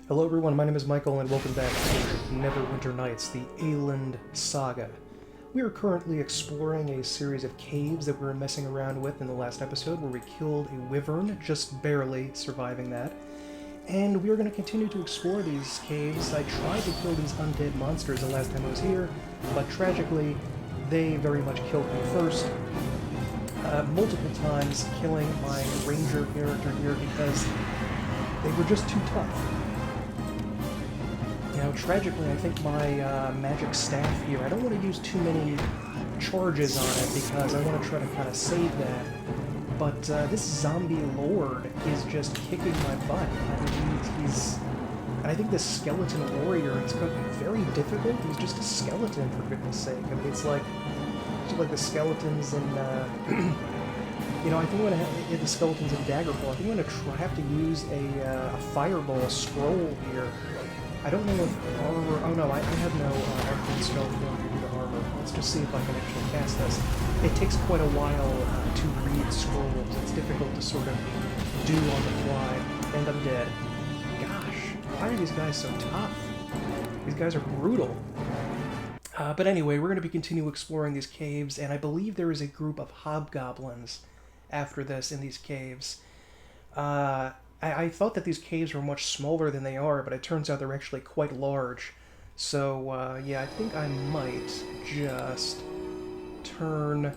Hello everyone, my name is Michael and welcome back to Neverwinter Nights, the Aielund Saga. We are currently exploring a series of caves that we were messing around with in the last episode where we killed a wyvern, just barely surviving that. And we are going to continue to explore these caves. I tried to kill these undead monsters the last time I was here, but tragically, they very much killed me first. Multiple times killing my ranger character here because they were just too tough. You know, tragically, I think my magic staff here, I don't want to use too many charges on it because I want to try to kind of save that. But this zombie lord is just kicking my butt. I mean, and I think this skeleton warrior is going to be very difficult. He's just a skeleton, for goodness sake. I mean, it's like the skeletons in, you know, I think I'm going to have the skeletons in Daggerfall. I think I'm going to have to use a fireball scroll here. I don't know if armor... Oh no, I have no arcane spell form to do the armor. Let's just see if I can actually cast this. It takes quite a while to read scrolls. It's difficult to sort of do on the fly. And I'm dead. Gosh, why are these guys so tough? These guys are brutal. But anyway, we're going to be continue exploring these caves, and I believe there is a group of hobgoblins after this in these caves. I thought that these caves were much smaller than they are, but it turns out they're actually quite large. So, yeah, I think I might just turn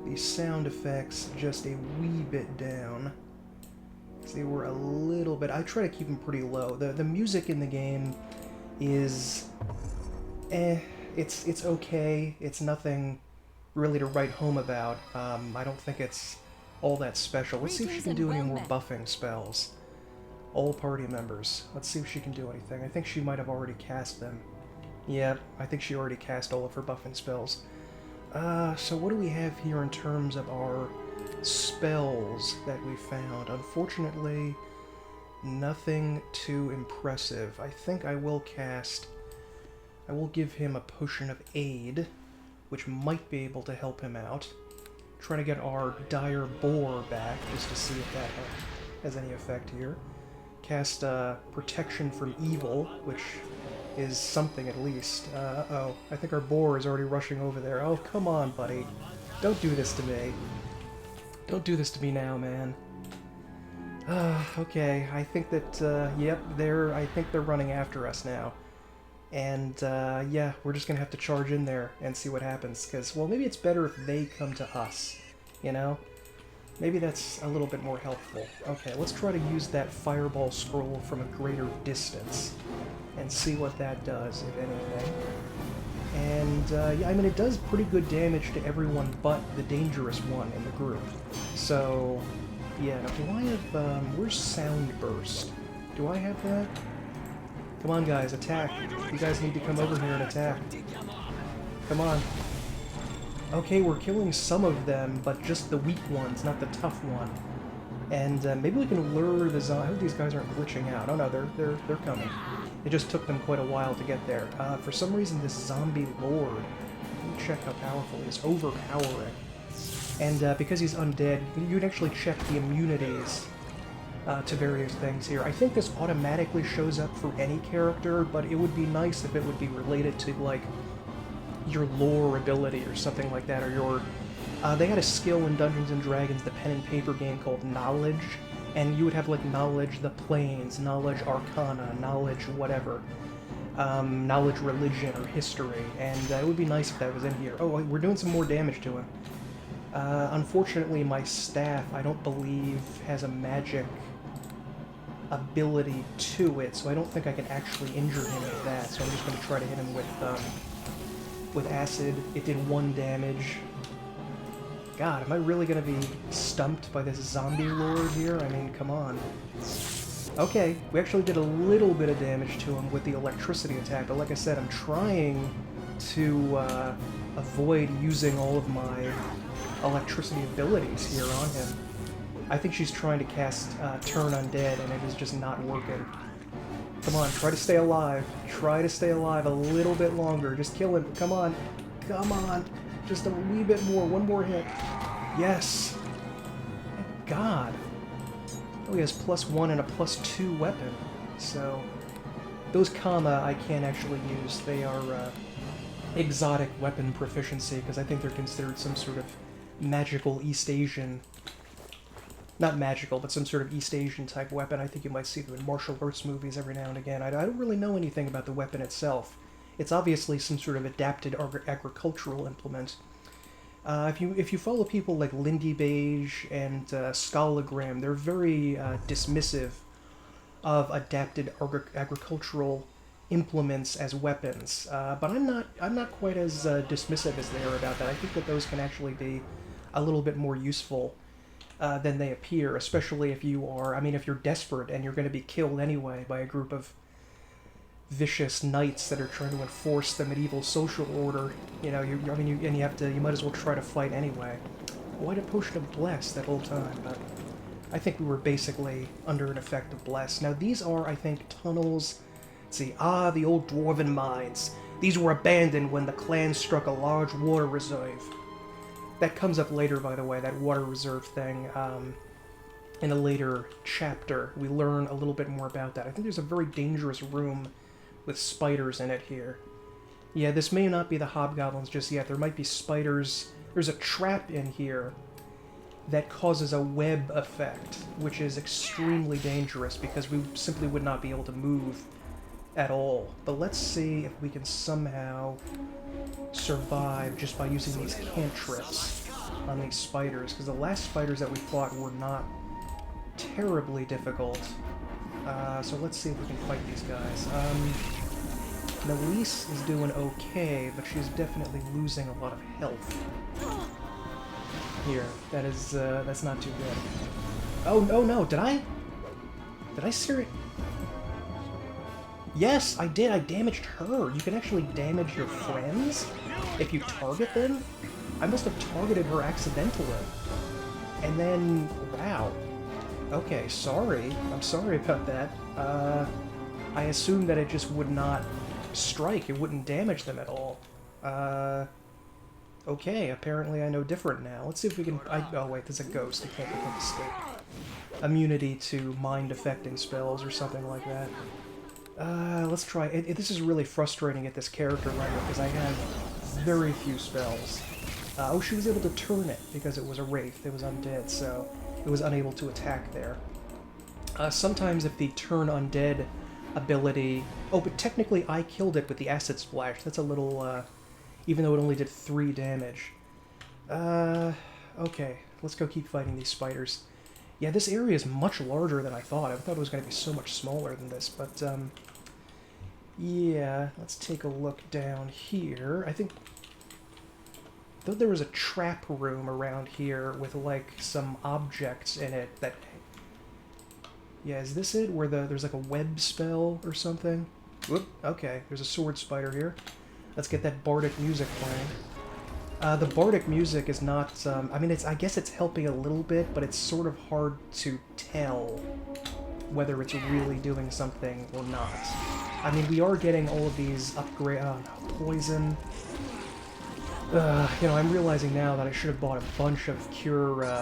the sound effects just a wee bit down. They were a little bit... I try to keep them pretty low. The music in the game is... It's okay. It's nothing really to write home about. I don't think it's all that special. Let's see if she can do any more buffing spells. All party members. Let's see if she can do anything. I think she might have already cast them. Yeah, I think she already cast all of her buffing spells. So what do we have here in terms of our spells that we found? Unfortunately, nothing too impressive. I think I will give him a potion of aid, which might be able to help him out. Trying to get our dire boar back, just to see if that has any effect here. Cast protection from evil, which is something at least. Uh-oh, I think our boar is already rushing over there. Oh, come on, buddy. Don't do this to me. Don't do this to me now, man. Okay, I think that, yep, I think they're running after us now. And, yeah, we're just gonna have to charge in there and see what happens, because, well, maybe it's better if they come to us, you know? Maybe that's a little bit more helpful. Okay, let's try to use that fireball scroll from a greater distance and see what that does, if anything. And, yeah, I mean, it does pretty good damage to everyone but the dangerous one in the group. So, yeah, now, do I have, where's Sound Burst? Do I have that? Come on, guys, attack. You guys need to come over here and attack. Come on. Okay, we're killing some of them, but just the weak ones, not the tough one. And maybe we can lure the zombie. I hope these guys aren't glitching out. Oh no, they're coming. It just took them quite a while to get there. For some reason, this zombie lord, let me check how powerful he is. Overpowering. And because he's undead, you can actually check the immunities to various things here. I think this automatically shows up for any character, but it would be nice if it would be related to, like, your lore ability or something like that, or your... they had a skill in Dungeons & Dragons, the pen and paper game, called Knowledge, and you would have, like, Knowledge the Planes, Knowledge Arcana, Knowledge whatever, Knowledge Religion or History, and it would be nice if that was in here. Oh, we're doing some more damage to him. Unfortunately, my staff, I don't believe, has a magic ability to it, so I don't think I can actually injure him with that, so I'm just going to try to hit him with acid. It did 1 damage. God, am I really going to be stumped by this zombie lord here? I mean, come on. Okay, we actually did a little bit of damage to him with the electricity attack, but like I said, I'm trying to avoid using all of my electricity abilities here on him. I think she's trying to cast Turn Undead, and it is just not working. Come on, try to stay alive. Try to stay alive a little bit longer. Just kill him. Come on. Come on. Just a wee bit more. One more hit. Yes. Thank God. Oh, he has +1 and a +2 weapon. So, Those kama I can't actually use. They are exotic weapon proficiency, because I think they're considered some sort of magical East Asian... Not magical, but some sort of East Asian type weapon. I think you might see them in martial arts movies every now and again. I don't really know anything about the weapon itself. It's obviously some sort of adapted agricultural implement. If you follow people like Lindy Beige and Scalagram, they're very dismissive of adapted agricultural implements as weapons. But I'm not quite as dismissive as they are about that. I think that those can actually be a little bit more useful than they appear, especially if you are, if you're desperate and you're going to be killed anyway by a group of vicious knights that are trying to enforce the medieval social order. You might as well try to fight anyway. Why did Potion of Bless that whole time? But I think we were basically under an effect of Bless. Now these are, I think, tunnels. Let's see, the old dwarven mines. These were abandoned when the clan struck a large water reserve. That comes up later, by the way, that water reserve thing. In a later chapter, we learn a little bit more about that. I think there's a very dangerous room with spiders in it here. Yeah, this may not be the hobgoblins just yet. There might be spiders. There's a trap in here that causes a web effect, which is extremely dangerous because we simply would not be able to move at all. But let's see if we can somehow survive just by using these cantrips on these spiders, because the last spiders that we fought were not terribly difficult. So let's see if we can fight these guys. Melise is doing okay, but she's definitely losing a lot of health. Here, that's not too good. Oh no, did I seriously? Yes, I did. I damaged her. You can actually damage your friends if you target them. I must have targeted her accidentally. And then, wow. Okay, sorry. I'm sorry about that. I assumed that it just would not strike. It wouldn't damage them at all. Okay, apparently I know different now. Let's see if we can... oh wait, there's a ghost. It can't escape. Immunity to mind-affecting spells or something like that. Let's try... This is really frustrating at this character level, because I have very few spells. Oh, she was able to turn it, because it was a wraith. It was undead, so it was unable to attack there. Sometimes if the turn undead ability... Oh, but technically I killed it with the acid splash. That's a little, even though it only did 3 damage. Okay, let's go keep fighting these spiders. Yeah, this area is much larger than I thought. I thought it was going to be so much smaller than this, but, yeah, let's take a look down here. I thought there was a trap room around here with, like, some objects in it that... Yeah, is this it? Where there's, like, a web spell or something? Whoop, okay, there's a sword spider here. Let's get that bardic music playing. The bardic music is not, I guess it's helping a little bit, but it's sort of hard to tell whether it's really doing something or not. I mean, we are getting all of these upgrade... Oh, no, poison. I'm realizing now that I should have bought a bunch of cure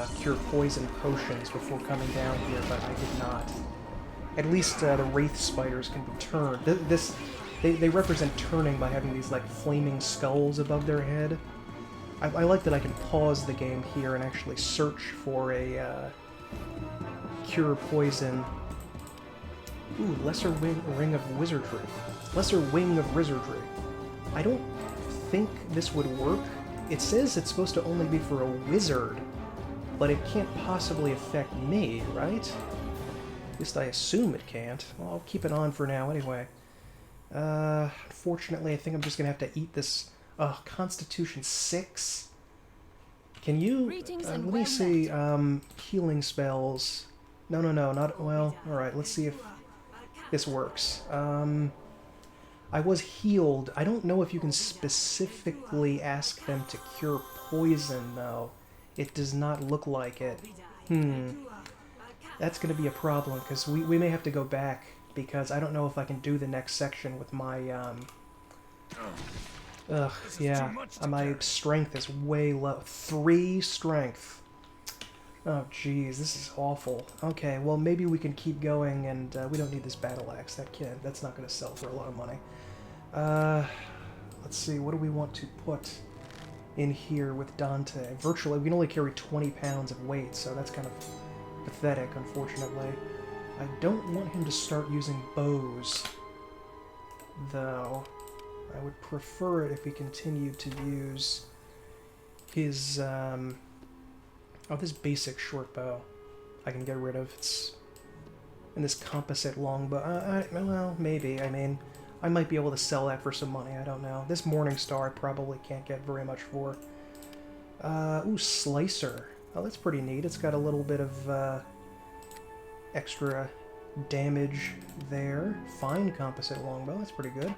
poison potions before coming down here, but I did not. At least the wraith spiders can be turned. They represent turning by having these, like, flaming skulls above their head. I like that I can pause the game here and actually search for a cure poison. Ooh, lesser ring of wizardry. Lesser wing of wizardry. I don't think this would work. It says it's supposed to only be for a wizard, but it can't possibly affect me, right? At least I assume it can't. Well, I'll keep it on for now anyway. Unfortunately, I think I'm just gonna have to eat this. Constitution 6? Can you... let me see, healing spells. No, not... Well, alright, let's see if this works. I was healed. I don't know if you can specifically ask them to cure poison, though. It does not look like it. That's gonna be a problem, because we may have to go back, because I don't know if I can do the next section with my, yeah, my strength is way low. 3 strength. Oh, jeez, this is awful. Okay, well, maybe we can keep going, and we don't need this battle axe. That's not going to sell for a lot of money. Let's see, what do we want to put in here with Dante? Virtually, we can only carry 20 pounds of weight, so that's kind of pathetic, unfortunately. I don't want him to start using bows, though. I would prefer it if he continued to use his, oh, this basic short bow I can get rid of. It's in this composite longbow. Well, maybe. I mean, I might be able to sell that for some money. I don't know. This Morning Star I probably can't get very much for. Ooh, Slicer. Oh, that's pretty neat. It's got a little bit of extra damage there. Fine composite longbow. That's pretty good.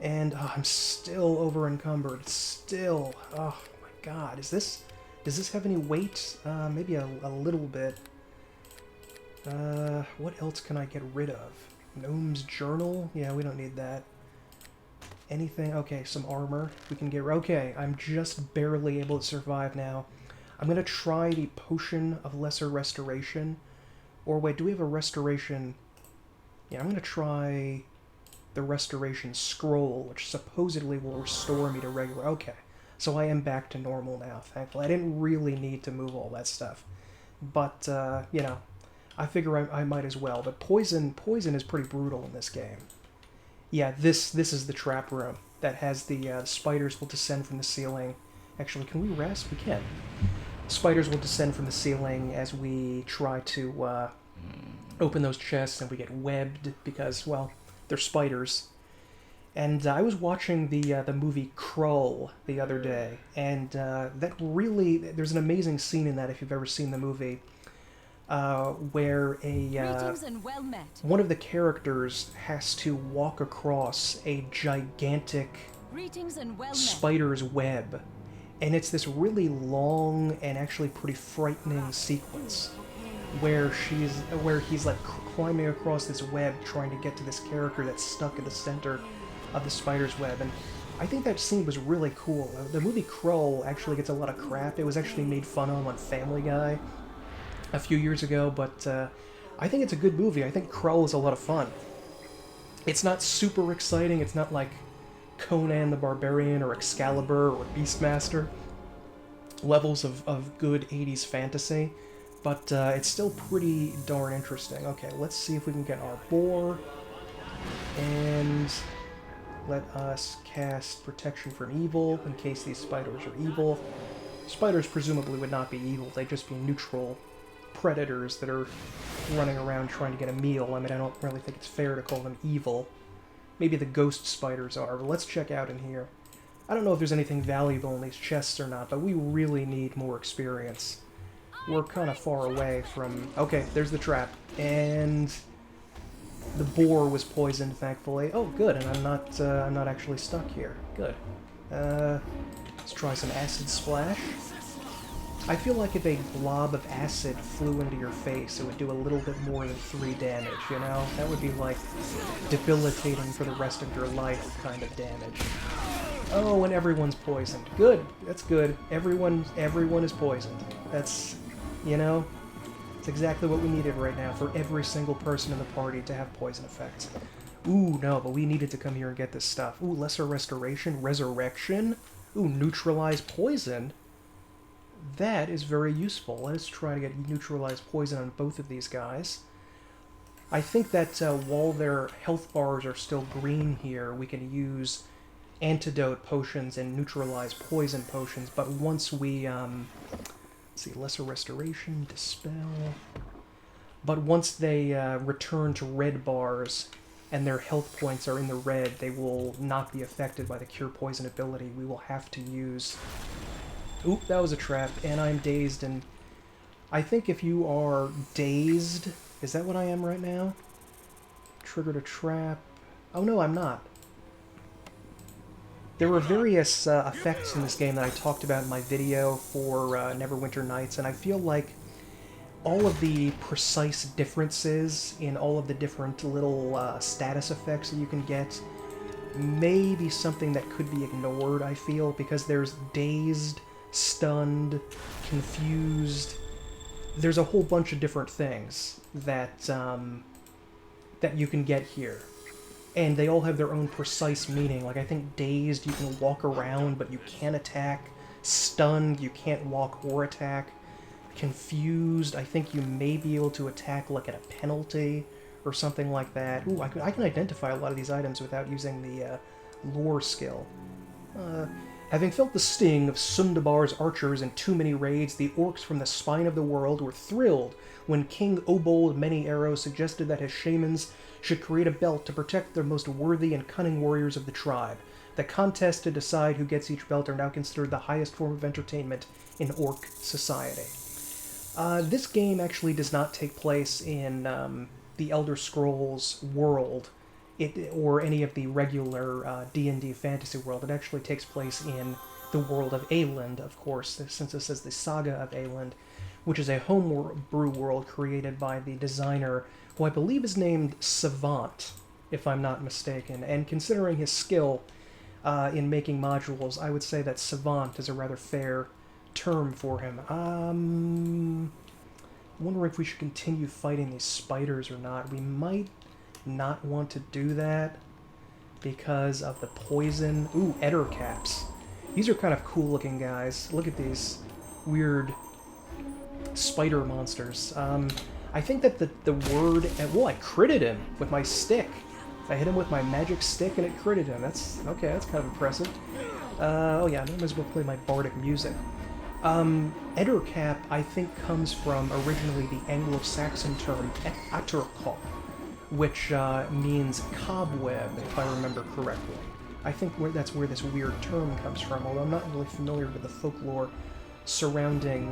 And I'm still over encumbered. Still. Oh my god. Does this have any weight? Maybe a little bit. What else can I get rid of? Gnome's Journal? Yeah, we don't need that. Anything? Okay, some armor. We can get... Okay, I'm just barely able to survive now. I'm gonna try the Potion of Lesser Restoration. Or wait, do we have a Restoration? Yeah, I'm gonna try the Restoration Scroll, which supposedly will restore me to regular... Okay, so I am back to normal now, thankfully. I didn't really need to move all that stuff. But, you know, I figure I might as well. But poison is pretty brutal in this game. Yeah, this is the trap room that has the spiders will descend from the ceiling. Actually, can we rest? We can. Spiders will descend from the ceiling as we try to open those chests, and we get webbed because, well, they're spiders. And I was watching the movie Krull the other day, and that really... There's an amazing scene in that, if you've ever seen the movie, where one of the characters has to walk across a gigantic spider's web. And it's this really long and actually pretty frightening sequence where he's like climbing across this web trying to get to this character that's stuck at the center of the spider's web. And I think that scene was really cool. The movie Krull actually gets a lot of crap. It was actually made fun of on Family Guy a few years ago, but I think it's a good movie. I think Krull is a lot of fun. It's not super exciting. It's not like Conan the Barbarian or Excalibur or Beastmaster levels of good 80s fantasy, but it's still pretty darn interesting. Okay, let's see if we can get our boar, and let us cast Protection from Evil in case these spiders are evil. Spiders presumably would not be evil, they'd just be neutral predators that are running around trying to get a meal. I mean, I don't really think it's fair to call them evil. Maybe the ghost spiders are, but let's check out in here. I don't know if there's anything valuable in these chests or not, but we really need more experience. We're kind of far away from... Okay, there's the trap. And the boar was poisoned, thankfully. Oh, good, and I'm not actually stuck here. Good. Let's try some acid splash. I feel like if a blob of acid flew into your face, it would do a little bit more than 3 damage, you know? That would be like debilitating for the rest of your life kind of damage. Oh, and everyone's poisoned. Good. That's good. Everyone is poisoned. That's, you know, it's exactly what we needed right now for every single person in the party to have poison effects. Ooh, no, but we needed to come here and get this stuff. Ooh, Lesser Restoration, Resurrection. Ooh, Neutralize Poison. That is very useful. Let's try to get neutralized poison on both of these guys. I think that while their health bars are still green here, we can use antidote potions and neutralize poison potions, but once we, let's see, Lesser Restoration, Dispel, but once they return to red bars and their health points are in the red, they will not be affected by the Cure Poison ability. We will have to use... Oop, that was a trap, and I'm dazed, and I think if you are dazed... Is that what I am right now? Triggered a trap... Oh no, I'm not. There were various effects in this game that I talked about in my video for Neverwinter Nights, and I feel like all of the precise differences in all of the different little status effects that you can get may be something that could be ignored, I feel, because there's dazed, stunned, confused, there's a whole bunch of different things that that you can get here. And they all have their own precise meaning. Like, I think dazed, you can walk around, but you can't attack. Stunned, you can't walk or attack. Confused, I think you may be able to attack, like, at a penalty, or something like that. Ooh, I can identify a lot of these items without using the lore skill. Having felt the sting of Sundabar's archers in too many raids, the orcs from the spine of the world were thrilled when King Obold Many Arrows suggested that his shamans should create a belt to protect their most worthy and cunning warriors of the tribe. The contests to decide who gets each belt are now considered the highest form of entertainment in orc society. This game actually does not take place in the Elder Scrolls world, or any of the regular D&D fantasy world. It actually takes place in the world of Aielund, of course, since it says the Saga of Aielund, which is a homebrew world created by the designer, who I believe is named Savant, if I'm not mistaken. And considering his skill in making modules, I would say that Savant is a rather fair term for him. I'm wondering if we should continue fighting these spiders or not. We might not want to do that because of the poison. Ooh, Eder caps. These are kind of cool looking guys. Look at these weird spider monsters. I think that the word... Whoa, I critted him with my stick. I hit him with my magic stick and it critted him. That's... okay, that's kind of impressive. Oh yeah, I might as well play my bardic music. Edercap, I think, comes from originally the Anglo-Saxon term Atterkop, which means cobweb, if I remember correctly. I think that's where this weird term comes from, although I'm not really familiar with the folklore surrounding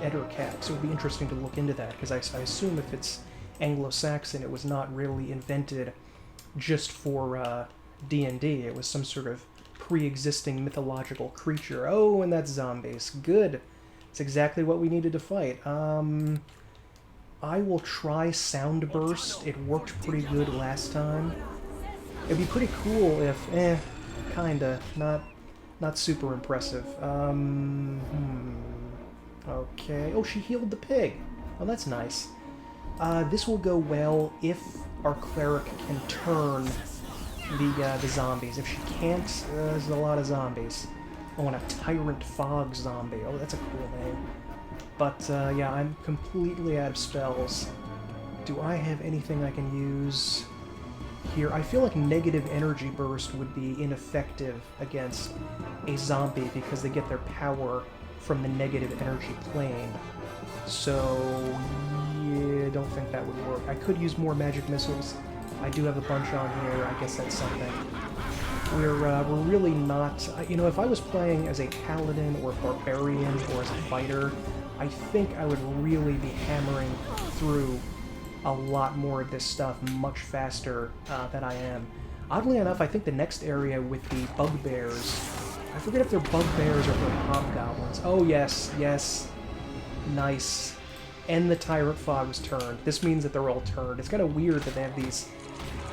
Edercap, so it would be interesting to look into that, because I assume if it's Anglo-Saxon, it was not really invented just for D&D. It was some sort of pre-existing mythological creature. Oh, and that's zombies. Good. It's exactly what we needed to fight. I will try Sound Burst. It worked pretty good last time. It'd be pretty cool if, kinda, not super impressive. Okay. Oh, she healed the pig. Oh, that's nice. This will go well if our cleric can turn the zombies. If she can't, there's a lot of zombies. I want a Tyrant Fog zombie. Oh, that's a cool name. But, yeah, I'm completely out of spells. Do I have anything I can use here? I feel like Negative Energy Burst would be ineffective against a zombie because they get their power from the negative energy plane. So, yeah, I don't think that would work. I could use more magic missiles. I do have a bunch on here. I guess that's something. We're really not... You know, if I was playing as a paladin or a barbarian or as a fighter, I think I would really be hammering through a lot more of this stuff much faster than I am. Oddly enough, I think the next area with the bugbears... I forget if they're bugbears or if they're hobgoblins. Oh, yes, yes. Nice. And the Tyrant Fog was turned. This means that they're all turned. It's kind of weird that they have these...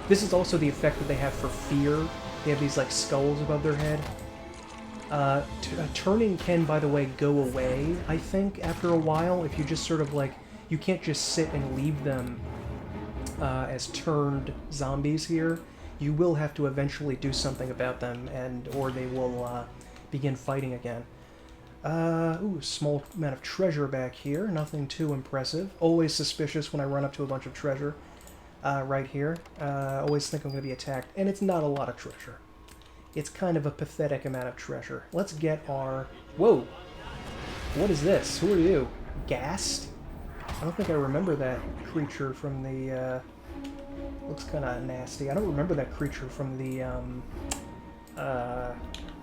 This is also the effect that they have for fear. They have these, like, skulls above their head. Turning can, by the way, go away, I think, after a while. If you just sort of, like... You can't just sit and leave them as turned zombies here. You will have to eventually do something about them, or they will begin fighting again. Ooh, small amount of treasure back here. Nothing too impressive. Always suspicious when I run up to a bunch of treasure right here. Always think I'm going to be attacked. And it's not a lot of treasure. It's kind of a pathetic amount of treasure. Let's get our... Whoa! What is this? Who are you? Ghast? I don't think I remember that creature from the... Looks kind of nasty. I don't remember that creature from the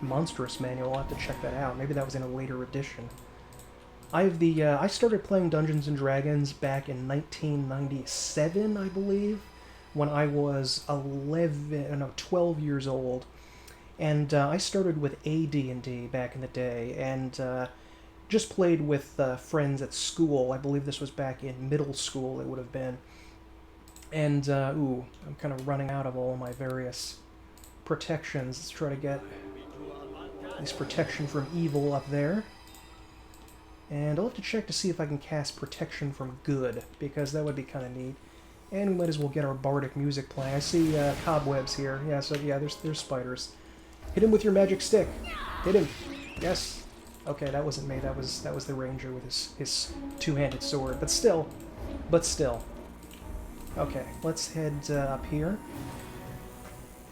Monstrous Manual. I'll have to check that out. Maybe that was in a later edition. I started playing Dungeons & Dragons back in 1997, I believe, when I was 12 years old. And I started with AD&D back in the day, and just played with friends at school. I believe this was back in middle school, it would have been. And, ooh, I'm kind of running out of all my various protections. Let's try to get this protection from evil up there. And I'll have to check to see if I can cast Protection from Good, because that would be kind of neat. And we might as well get our bardic music playing. I see cobwebs here. Yeah, so yeah, there's spiders. Hit him with your magic stick. Hit him. Yes. Okay, that wasn't me. That was the ranger with his two-handed sword. But still. Okay, let's head up here.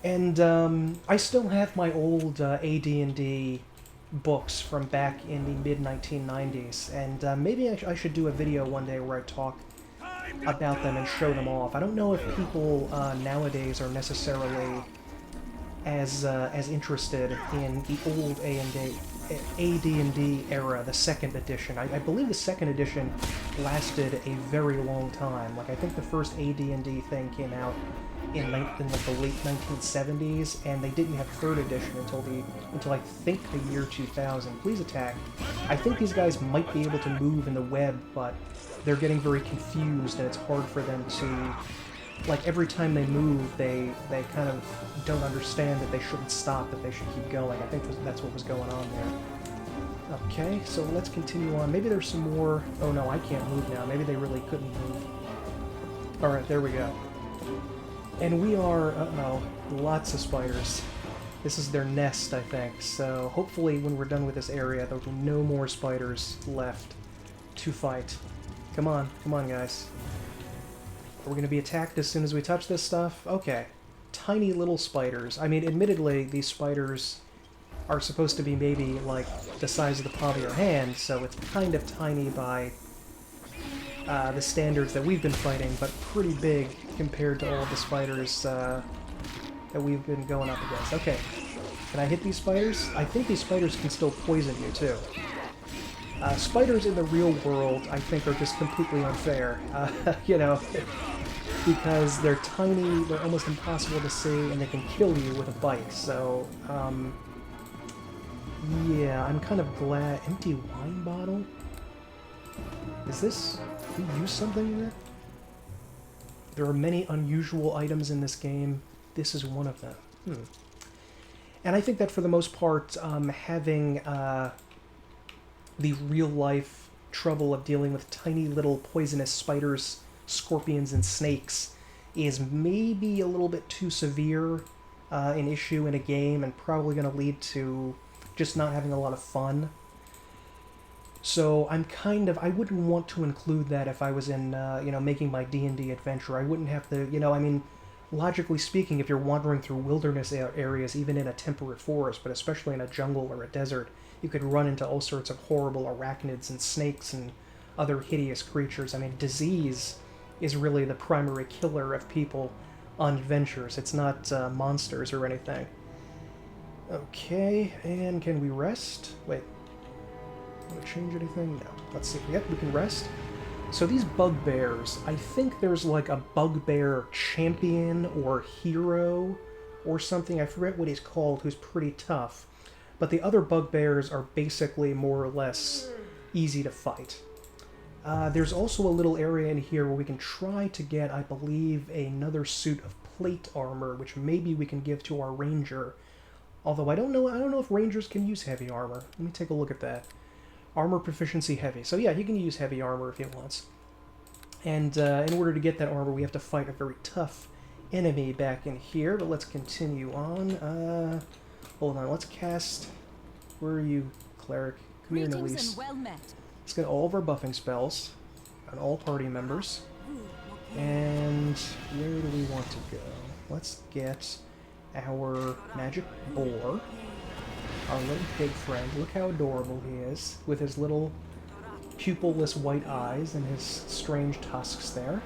And I still have my old AD&D books from back in the mid-1990s, and maybe I should do a video one day where I talk about them and show them off. I don't know if people nowadays are necessarily as interested in the old AD&D era, the second edition. I believe the second edition lasted a very long time. Like, I think the first AD&D thing came out in like the late 1970s, and they didn't have third edition until I think the year 2000. Please attack. I think these guys might be able to move in the web, but they're getting very confused, and it's hard for them to, like, every time they move, they kind of don't understand that they shouldn't stop, that they should keep going. I think that's what was going on there. Okay, so let's continue on. Maybe there's some more... Oh no, I can't move now. Maybe they really couldn't move. Alright, there we go. And we are... Uh-oh, lots of spiders. This is their nest, I think, so hopefully when we're done with this area, there'll be no more spiders left to fight. Come on, guys. Are we going to be attacked as soon as we touch this stuff? Okay. Tiny little spiders. I mean, admittedly, these spiders are supposed to be maybe, like, the size of the palm of your hand, so it's kind of tiny by the standards that we've been fighting, but pretty big compared to all the spiders that we've been going up against. Okay. Can I hit these spiders? I think these spiders can still poison you, too. Spiders in the real world, I think, are just completely unfair, you know, because they're tiny, they're almost impossible to see, and they can kill you with a bite, so, yeah, I'm kind of glad... Empty wine bottle? Is this... Did we use something in it? There are many unusual items in this game. This is one of them. And I think that for the most part, having, the real-life trouble of dealing with tiny little poisonous spiders, scorpions, and snakes is maybe a little bit too severe an issue in a game, and probably going to lead to just not having a lot of fun. So I'm kind of... I wouldn't want to include that if I was in, you know, making my D&D adventure. I wouldn't have to, you know, I mean, logically speaking, if you're wandering through wilderness areas, even in a temperate forest, but especially in a jungle or a desert, you could run into all sorts of horrible arachnids and snakes and other hideous creatures. I mean, disease is really the primary killer of people on adventures. It's not monsters or anything. Okay, and can we rest? Wait. Want to change anything? No. Let's see. Yep, we can rest. So these bugbears, I think there's like a bugbear champion or hero or something. I forget what he's called, who's pretty tough. But the other bugbears are basically more or less easy to fight. There's also a little area in here where we can try to get, I believe, another suit of plate armor, which maybe we can give to our ranger. Although I don't know if rangers can use heavy armor. Let me take a look at that. Armor proficiency heavy. So yeah, he can use heavy armor if he wants. And in order to get that armor, we have to fight a very tough enemy back in here. But let's continue on. Hold on, let's cast... Where are you, cleric? Come here, Elise. Let's get all of our buffing spells on all party members. And where do we want to go? Let's get our magic boar. Our little pig friend. Look how adorable he is, with his little pupilless white eyes and his strange tusks there.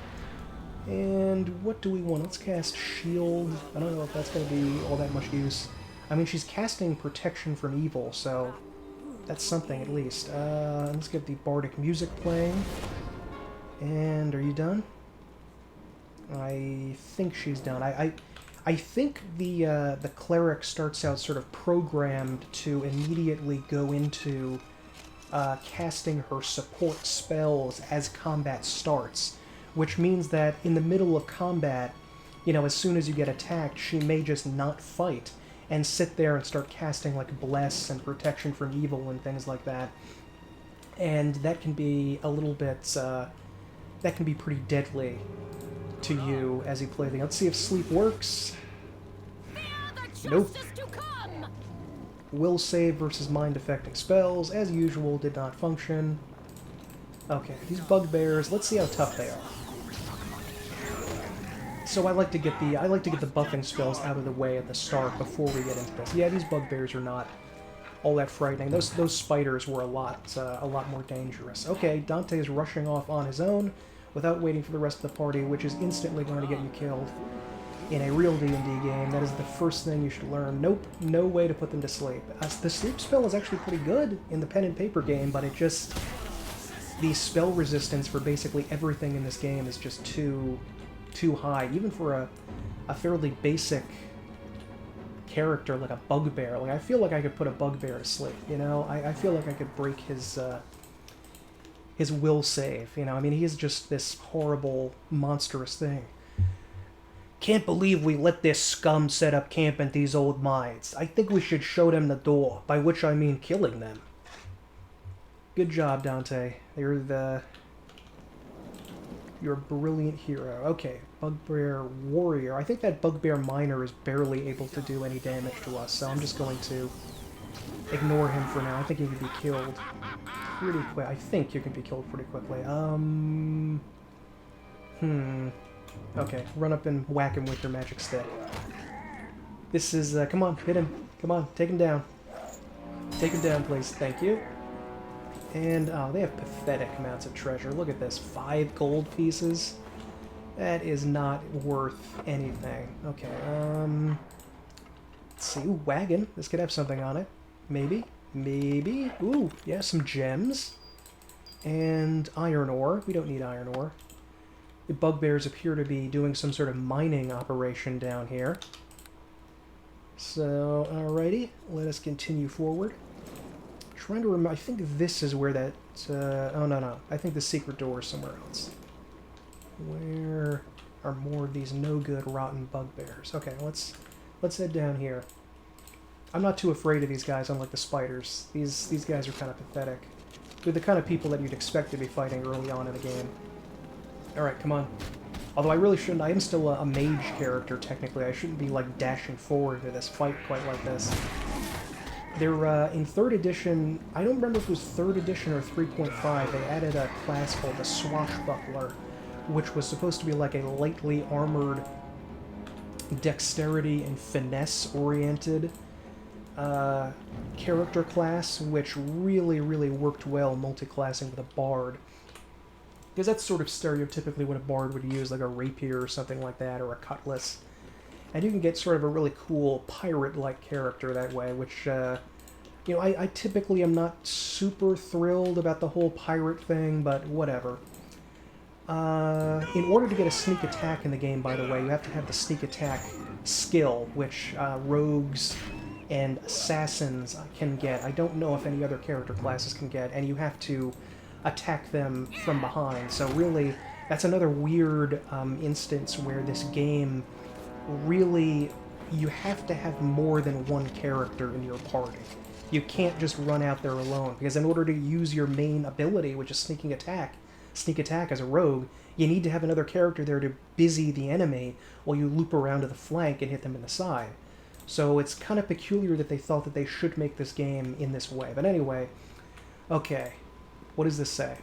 And what do we want? Let's cast Shield. I don't know if that's going to be all that much use. I mean, she's casting Protection from Evil, so that's something at least. Let's get the bardic music playing. And are you done? I think she's done. I think the cleric starts out sort of programmed to immediately go into casting her support spells as combat starts, which means that in the middle of combat, you know, as soon as you get attacked, she may just not fight and sit there and start casting like Bless and Protection from Evil and things like that. and that can be a little bit, that can be pretty deadly to you as you play the game. Let's see if sleep works. Nope. Will save versus mind-affecting spells, as usual, did not function. Okay, these bugbears, let's see how tough they are. So I like to get the buffing spells out of the way at the start before we get into this. Yeah, these bugbears are not all that frightening. Those spiders were a lot more dangerous. Okay, Dante is rushing off on his own without waiting for the rest of the party, which is instantly going to get you killed. In a real D&D game, that is the first thing you should learn. Nope, no way to put them to sleep. The sleep spell is actually pretty good in the pen and paper game, but it just... the spell resistance for basically everything in this game is just too high, even for a fairly basic character like a bugbear. Like, I feel like I could put a bugbear to sleep, you know? I feel like I could break his will save, you know? I mean, he is just this horrible, monstrous thing. Can't believe we let this scum set up camp in these old mines. I think we should show them the door, by which I mean killing them. Good job, Dante. You're a brilliant hero. Okay, Bugbear Warrior. I think that Bugbear Miner is barely able to do any damage to us, so I'm just going to ignore him for now. I think he can be killed pretty quick. I think you can be killed pretty quickly. Okay, run up and whack him with your magic stick. This is, come on, hit him. Come on, take him down. Take him down, please. Thank you. And, oh, they have pathetic amounts of treasure. Look at this, 5 gold pieces. That is not worth anything. Okay, let's see. Ooh, wagon. This could have something on it. Maybe. Maybe. Ooh, yeah, some gems. And iron ore. We don't need iron ore. The bugbears appear to be doing some sort of mining operation down here. So, alrighty. Let us continue forward. Trying to remember, I think this is where that, oh no, I think the secret door is somewhere else. Where are more of these no-good, rotten bugbears? Okay, let's head down here. I'm not too afraid of these guys, unlike the spiders. These guys are kind of pathetic. They're the kind of people that you'd expect to be fighting early on in the game. Alright, come on. Although I really shouldn't, I am still a mage character, technically. I shouldn't be, like, dashing forward to this fight quite like this. They're, in 3rd edition, I don't remember if it was 3rd edition or 3.5, they added a class called the Swashbuckler, which was supposed to be like a lightly armored, dexterity and finesse-oriented character class, which really, really worked well multi-classing with a bard. Because that's sort of stereotypically what a bard would use, like a rapier or something like that, or a cutlass. And you can get sort of a really cool pirate-like character that way, which, you know, I typically am not super thrilled about the whole pirate thing, but whatever. In order to get a sneak attack in the game, by the way, you have to have the sneak attack skill, which rogues and assassins can get. I don't know if any other character classes can get, and you have to attack them from behind. So really, that's another weird instance where this game really, you have to have more than one character in your party. You can't just run out there alone, because in order to use your main ability, which is sneak attack as a rogue, you need to have another character there to busy the enemy while you loop around to the flank and hit them in the side. So it's kind of peculiar that they thought that they should make this game in this way. But anyway, okay, what does this say?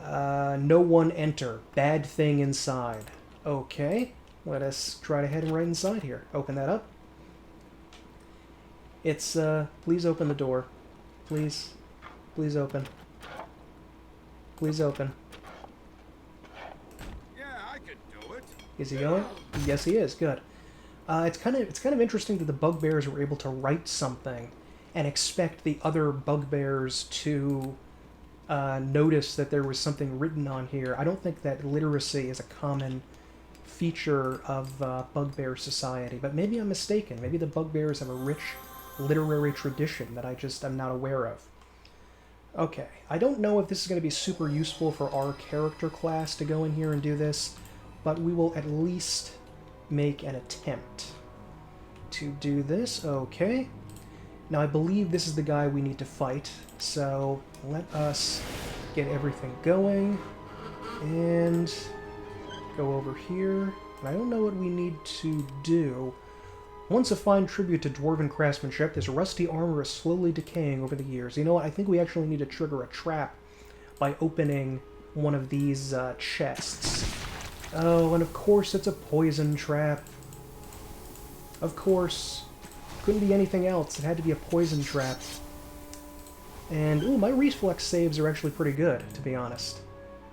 No one enter. Bad thing inside. Okay. Let us try to head right inside here. Open that up. It's, please open the door. Please. Please open. Please open. Yeah, I can do it. Is he going? Yes, he is. Good. It's kind of interesting that the bugbears were able to write something and expect the other bugbears to notice that there was something written on here. I don't think that literacy is a common feature of bugbear society, but maybe I'm mistaken. Maybe the bugbears have a rich literary tradition that I just am not aware of. Okay, I don't know if this is going to be super useful for our character class to go in here and do this, but we will at least make an attempt to do this. Okay, Now, I believe this is the guy we need to fight, so let us get everything going, and go over here. And I don't know what we need to do. Once a fine tribute to dwarven craftsmanship, this rusty armor is slowly decaying over the years. You know what? I think we actually need to trigger a trap by opening one of these chests. Oh, and of course it's a poison trap. Of course. Couldn't be anything else. It had to be a poison trap. And, ooh, my reflex saves are actually pretty good, to be honest.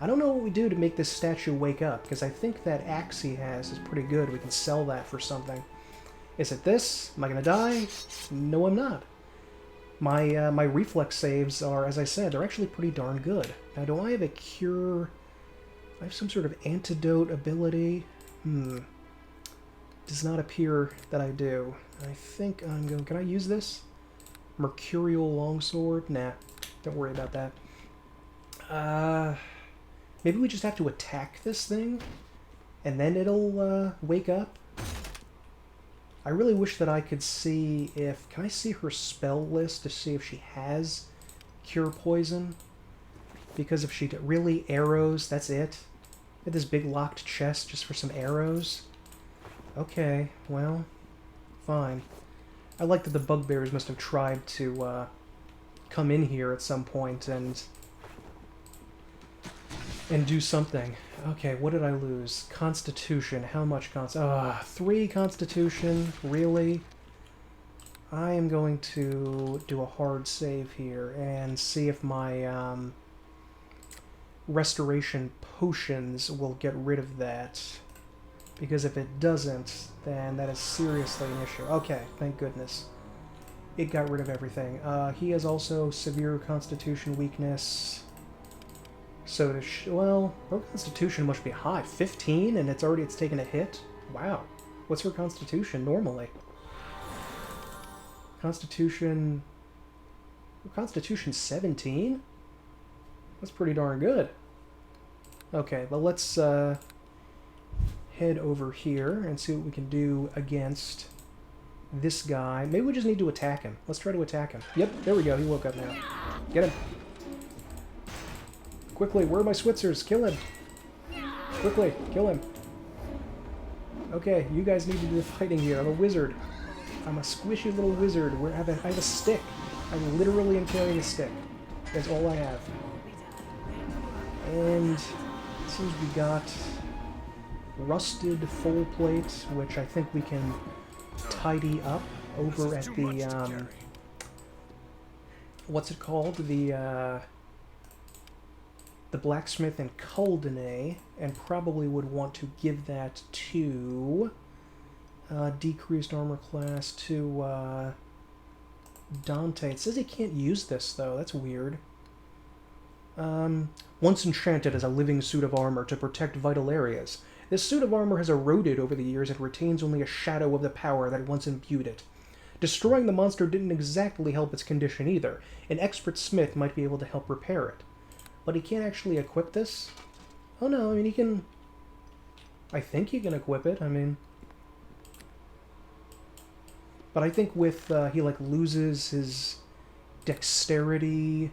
I don't know what we do to make this statue wake up, because I think that axe he has is pretty good. We can sell that for something. Is it this? Am I gonna die? No, I'm not. My reflex saves are, as I said, they're actually pretty darn good. Now, do I have a cure? I have some sort of antidote ability? Does not appear that I do. I think I'm going... Can I use this? Mercurial longsword? Nah, don't worry about that. Maybe we just have to attack this thing, and then it'll wake up? I really wish that I could see if... Can I see her spell list to see if she has Cure Poison? Because if she... Really? Arrows? That's it? Get this big locked chest just for some arrows? Okay, well, fine. I like that the bugbears must have tried to come in here at some point and do something. Okay, what did I lose? Constitution. How much 3 Constitution? Really? I am going to do a hard save here and see if my restoration potions will get rid of that. Because if it doesn't, then that is seriously an issue. Okay, thank goodness. It got rid of everything. He has also severe constitution weakness. So does well, her constitution must be high. 15, and it's taken a hit? Wow. What's her constitution normally? Constitution 17? That's pretty darn good. Okay, well let's head over here and see what we can do against this guy. Maybe we just need to attack him. Let's try to attack him. Yep, there we go. He woke up now. Get him. Quickly, where are my Switzers? Kill him. Quickly, kill him. Okay, you guys need to do the fighting here. I'm a wizard. I'm a squishy little wizard. I have a stick. I literally am carrying a stick. That's all I have. And it seems we got rusted full plate, which I think we can tidy up over at the, what's it called? The blacksmith in Culdeny, and probably would want to give that to decreased armor class to Dante. It says he can't use this, though. That's weird. Once enchanted as a living suit of armor to protect vital areas. This suit of armor has eroded over the years and retains only a shadow of the power that once imbued it. Destroying the monster didn't exactly help its condition either. An expert smith might be able to help repair it. But he can't actually equip this? Oh no, I mean he can... I think he can equip it, I mean... But I think with, he like loses his dexterity...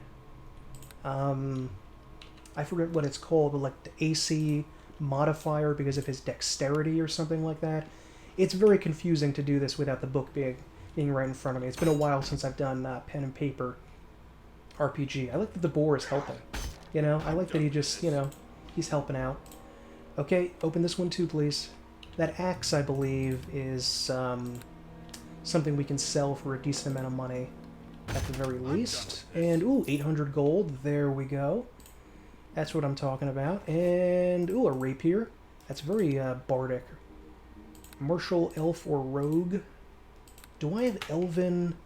I forget what it's called, but like the AC modifier because of his dexterity or something like that. It's very confusing to do this without the book being right in front of me. It's been a while since I've done pen and paper RPG. I like that the boar is helping. You know, I like that he just, you know, he's helping out. Okay, open this one too, please. That axe, I believe, is something we can sell for a decent amount of money at the very least. And, ooh, 800 gold. There we go. That's what I'm talking about. And, ooh, a rapier. That's very bardic. Martial, elf, or rogue. Do I have elven...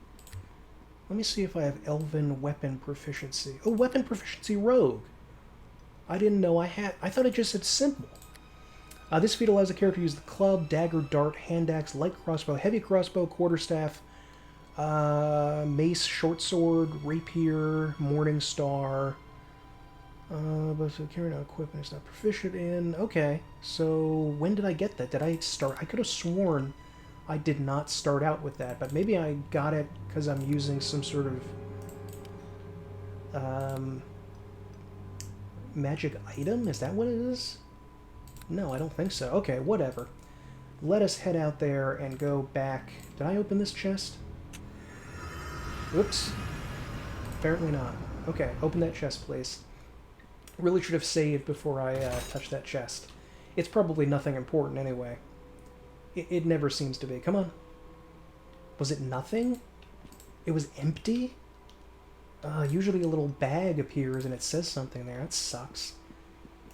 Let me see if I have elven weapon proficiency. Oh, weapon proficiency rogue. I didn't know I had... I thought it just said simple. This feat allows the character to use the club, dagger, dart, hand axe, light crossbow, heavy crossbow, quarterstaff, mace, short sword, rapier, morning star. But so carrying out equipment is not proficient in. Okay, so when did I get that? Did I start? I could have sworn I did not start out with that, but maybe I got it because I'm using some sort of magic item? Is that what it is? No, I don't think so. Okay, whatever. Let us head out there and go back. Did I open this chest? Whoops. Apparently not. Okay, open that chest, please. Really should have saved before I touched that chest. It's probably nothing important anyway. It never seems to be. Come on. Was it nothing? It was empty? Usually a little bag appears and it says something there. That sucks.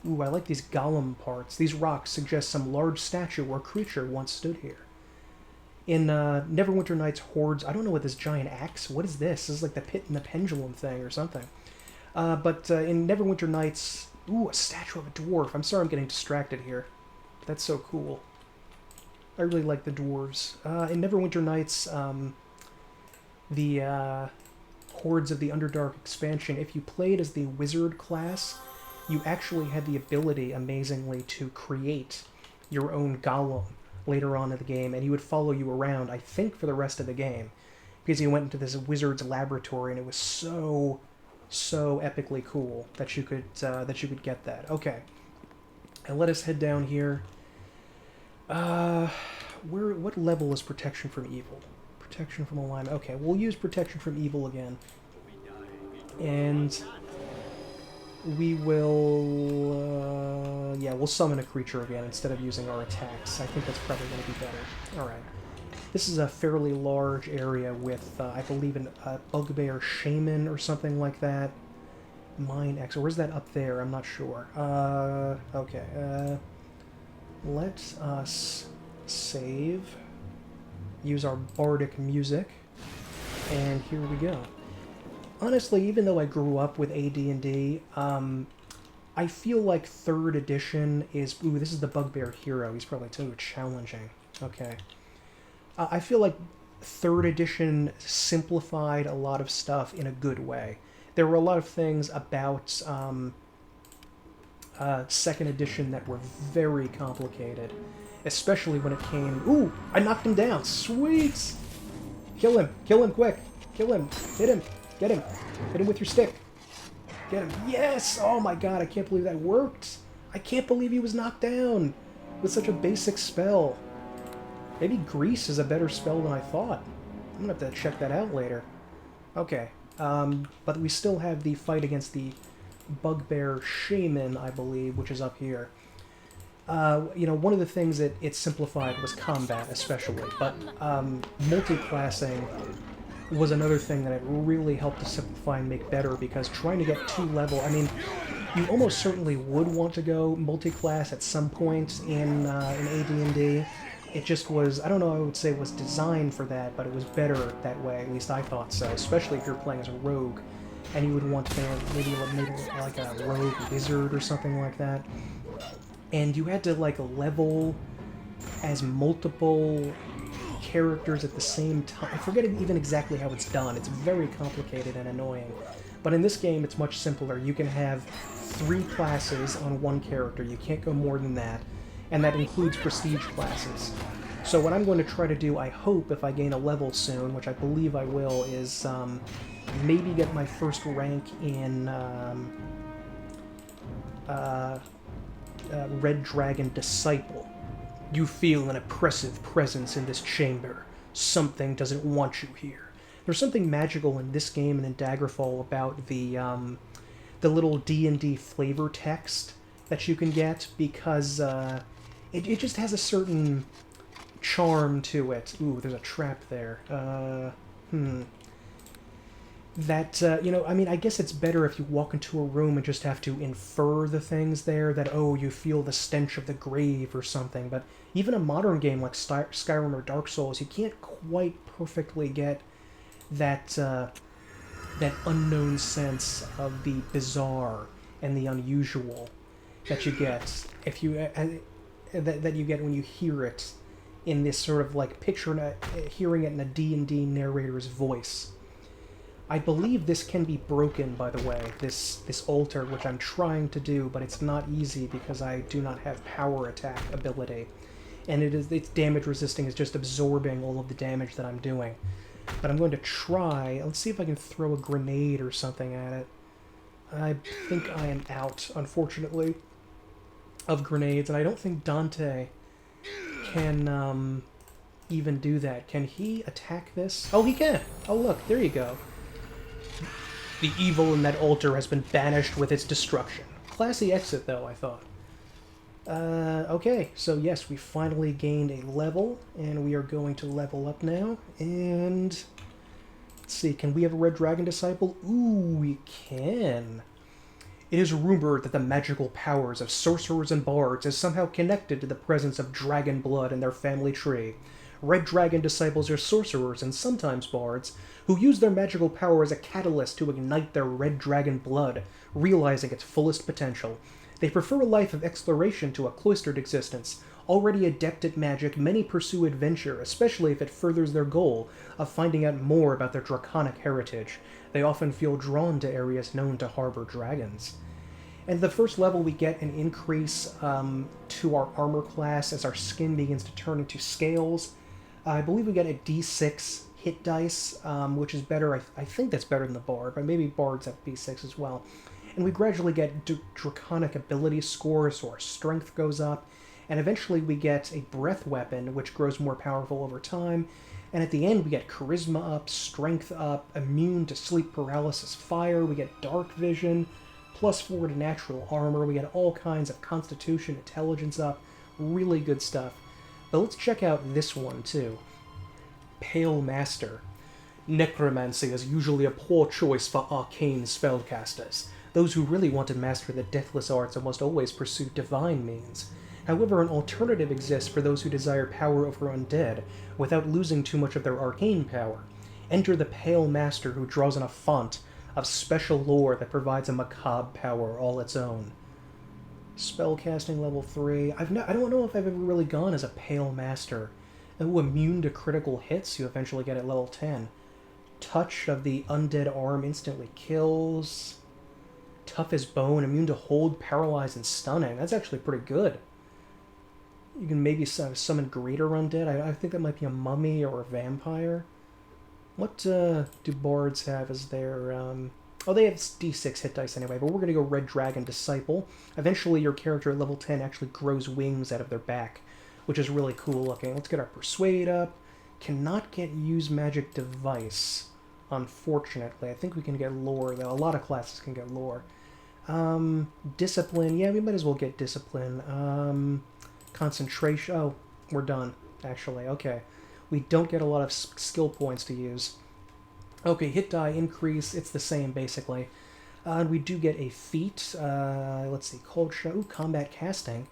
Ooh, I like these golem parts. These rocks suggest some large statue or creature once stood here. In Neverwinter Nights hordes... I don't know what this giant axe... What is this? This is like the pit and the pendulum thing or something. But in Neverwinter Nights... Ooh, a statue of a dwarf. I'm sorry I'm getting distracted here. That's so cool. I really like the dwarves. In Neverwinter Nights, the Hordes of the Underdark expansion, if you played as the wizard class, you actually had the ability, amazingly, to create your own golem later on in the game, and he would follow you around, I think, for the rest of the game, because you went into this wizard's laboratory, and it was so epically cool that you could get that. Okay, and let us head down here. What level is protection from evil? Protection from alignment. Okay, we'll use protection from evil again. And we will, yeah, we'll summon a creature again instead of using our attacks. I think that's probably going to be better. Alright. This is a fairly large area with, I believe, a bugbear shaman or something like that. Mine X. Or where's that up there? I'm not sure. Okay. Let us save. Use our bardic music. And here we go. Honestly, even though I grew up with AD&D, I feel like 3rd edition is... Ooh, this is the Bugbear Hero. He's probably too challenging. Okay. I feel like 3rd edition simplified a lot of stuff in a good way. There were a lot of things about 2nd edition that were very complicated. Especially when it came... Ooh! I knocked him down! Sweet! Kill him! Kill him quick! Kill him! Hit him! Get him! Hit him with your stick! Get him! Yes! Oh my god, I can't believe that worked! I can't believe he was knocked down! With such a basic spell. Maybe Grease is a better spell than I thought. I'm gonna have to check that out later. Okay. But we still have the fight against the Bugbear Shaman, I believe, which is up here. You know, one of the things that it simplified was combat, especially, but multi-classing was another thing that it really helped to simplify and make better, because trying to get 2 level... I mean, you almost certainly would want to go multi-class at some point in AD&D. It just was, I don't know, I would say it was designed for that, but it was better that way, at least I thought so, especially if you're playing as a rogue, and you would want to maybe like a rogue wizard or something like that. And you had to, like, level as multiple characters at the same time. I forget even exactly how it's done. It's very complicated and annoying. But in this game, it's much simpler. You can have 3 classes on 1 character. You can't go more than that. And that includes prestige classes. So what I'm going to try to do, I hope, if I gain a level soon, which I believe I will, is maybe get my first rank in Red Dragon Disciple. You feel an oppressive presence in this chamber. Something doesn't want you here. There's something magical in this game and in Daggerfall about the little D&D flavor text that you can get, because it just has a certain charm to it. Ooh, there's a trap there. That, you know, I mean, I guess it's better if you walk into a room and just have to infer the things there, that, oh, you feel the stench of the grave or something, but even a modern game like Skyrim or Dark Souls, you can't quite perfectly get that, that unknown sense of the bizarre and the unusual that you get if you, that you get when you hear it in this sort of, like, hearing it in a D&D narrator's voice. I believe this can be broken, by the way, this altar, which I'm trying to do, but it's not easy because I do not have power attack ability. and its damage resisting is just absorbing all of the damage that I'm doing. But I'm going to try... Let's see if I can throw a grenade or something at it. I think I am out, unfortunately, of grenades, and I don't think Dante can even do that. Can he attack this? Oh, he can! Oh, look, there you go. The evil in that altar has been banished with its destruction. Classy exit, though, I thought. Okay, so yes, we finally gained a level, and we are going to level up now, and... Let's see, can we have a Red Dragon Disciple? Ooh, we can. It is rumored that the magical powers of sorcerers and bards is somehow connected to the presence of dragon blood in their family tree. Red Dragon Disciples are sorcerers, and sometimes bards, who use their magical power as a catalyst to ignite their red dragon blood, realizing its fullest potential. They prefer a life of exploration to a cloistered existence. Already adept at magic, many pursue adventure, especially if it furthers their goal of finding out more about their draconic heritage. They often feel drawn to areas known to harbor dragons. And the first level we get an increase to our armor class as our skin begins to turn into scales. I believe we get a d6 hit dice, which is better. I think that's better than the bard, but maybe bards have d6 as well. And we gradually get draconic ability scores, so our strength goes up, and eventually we get a breath weapon, which grows more powerful over time, and at the end we get charisma up, strength up, immune to sleep paralysis fire, we get dark vision, +4 to natural armor, we get all kinds of constitution, intelligence up, really good stuff. But let's check out this one too. Pale Master. Necromancy is usually a poor choice for arcane spellcasters. Those who really want to master the deathless arts must always pursue divine means. However, an alternative exists for those who desire power over undead, without losing too much of their arcane power. Enter the Pale Master, who draws on a font of special lore that provides a macabre power all its own. Spellcasting level 3. I don't know if I've ever really gone as a Pale Master. Ooh, immune to critical hits, you eventually get at level 10. Touch of the undead arm instantly kills. Tough as bone, immune to hold, paralyze, and stunning. That's actually pretty good. You can maybe summon greater undead. I think that might be a mummy or a vampire. What do bards have as their... Oh, they have d6 hit dice anyway, but we're going to go Red Dragon Disciple. Eventually your character at level 10 actually grows wings out of their back, which is really cool looking. Let's get our Persuade up. Cannot get Use Magic Device, unfortunately. I think we can get Lore, though. A lot of classes can get Lore. Discipline. Yeah, we might as well get Discipline. Concentration. Oh, we're done, actually. Okay. We don't get a lot of skill points to use. Okay, hit die increase. It's the same, basically. And we do get a feat. Let's see. Cold Shot. Ooh, Combat Casting.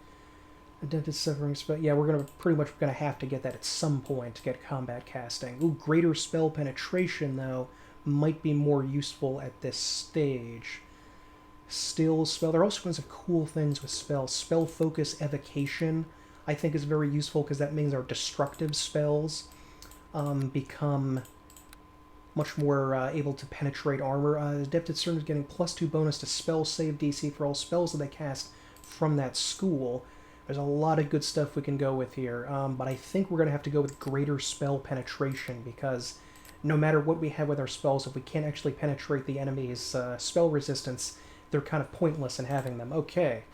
Adapted Suffering Spell. Yeah, we're pretty much gonna have to get that at some point to get Combat Casting. Ooh, Greater Spell Penetration, though, might be more useful at this stage. Still Spell. There are also kinds of cool things with spells. Spell Focus Evocation, I think, is very useful because that means our destructive spells become much more able to penetrate armor. Adepted Servant is getting +2 bonus to spell save DC for all spells that they cast from that school. There's a lot of good stuff we can go with here, but I think we're going to have to go with Greater Spell Penetration, because no matter what we have with our spells, if we can't actually penetrate the enemy's spell resistance, they're kind of pointless in having them. Okay,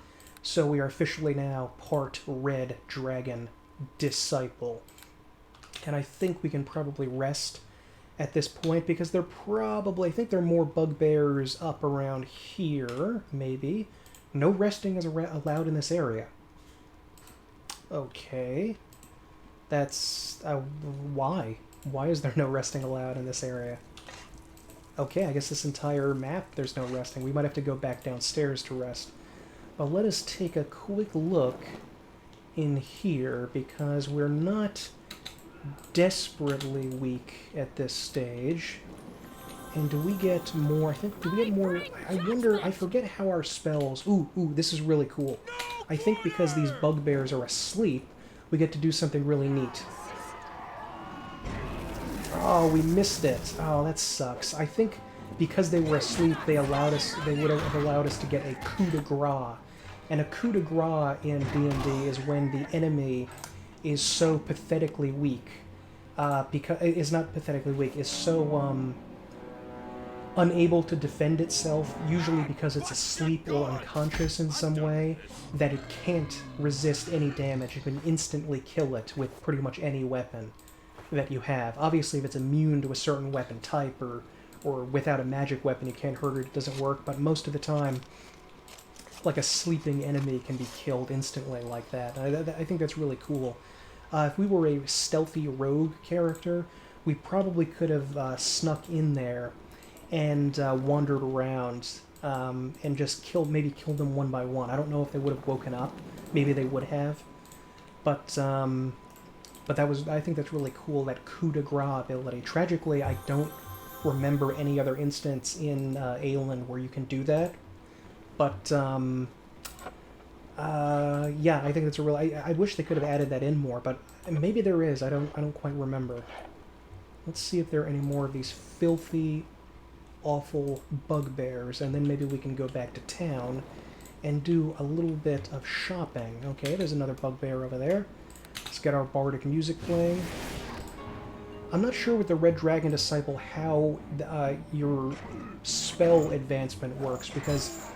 so we are officially now part Red Dragon Disciple. And I think we can probably rest at this point, because they're probably... I think there are more bugbears up around here, maybe. No resting is allowed in this area. Okay. That's... why? Why is there no resting allowed in this area? Okay, I guess this entire map there's no resting. We might have to go back downstairs to rest. But let us take a quick look in here, because we're not desperately weak at this stage. And do we get more? I think, do we get more? I wonder, I forget how our spells... Ooh, this is really cool. I think because these bugbears are asleep, we get to do something really neat. Oh, we missed it. Oh, that sucks. I think because they were asleep, they would have allowed us to get a Coup De Gras. And a Coup De Gras in D&D is when the enemy is so pathetically weak. Because is not pathetically weak. Is so unable to defend itself, usually because it's asleep or unconscious in some way, that it can't resist any damage. You can instantly kill it with pretty much any weapon that you have. Obviously, if it's immune to a certain weapon type, or without a magic weapon you can't hurt it, it doesn't work, but most of the time, like a sleeping enemy can be killed instantly like that. I think that's really cool. If we were a stealthy rogue character, we probably could have snuck in there and wandered around and just maybe killed them one by one. I don't know if they would have woken up. Maybe they would have. But I think that's really cool, that Coup De Gras ability. Tragically, I don't remember any other instance in Aielund where you can do that. But, yeah, I think that's a real... I wish they could have added that in more, but maybe there is. I don't quite remember. Let's see if there are any more of these filthy, awful bugbears, and then maybe we can go back to town and do a little bit of shopping. Okay, there's another bugbear over there. Let's get our bardic music playing. I'm not sure with the Red Dragon Disciple how your spell advancement works, because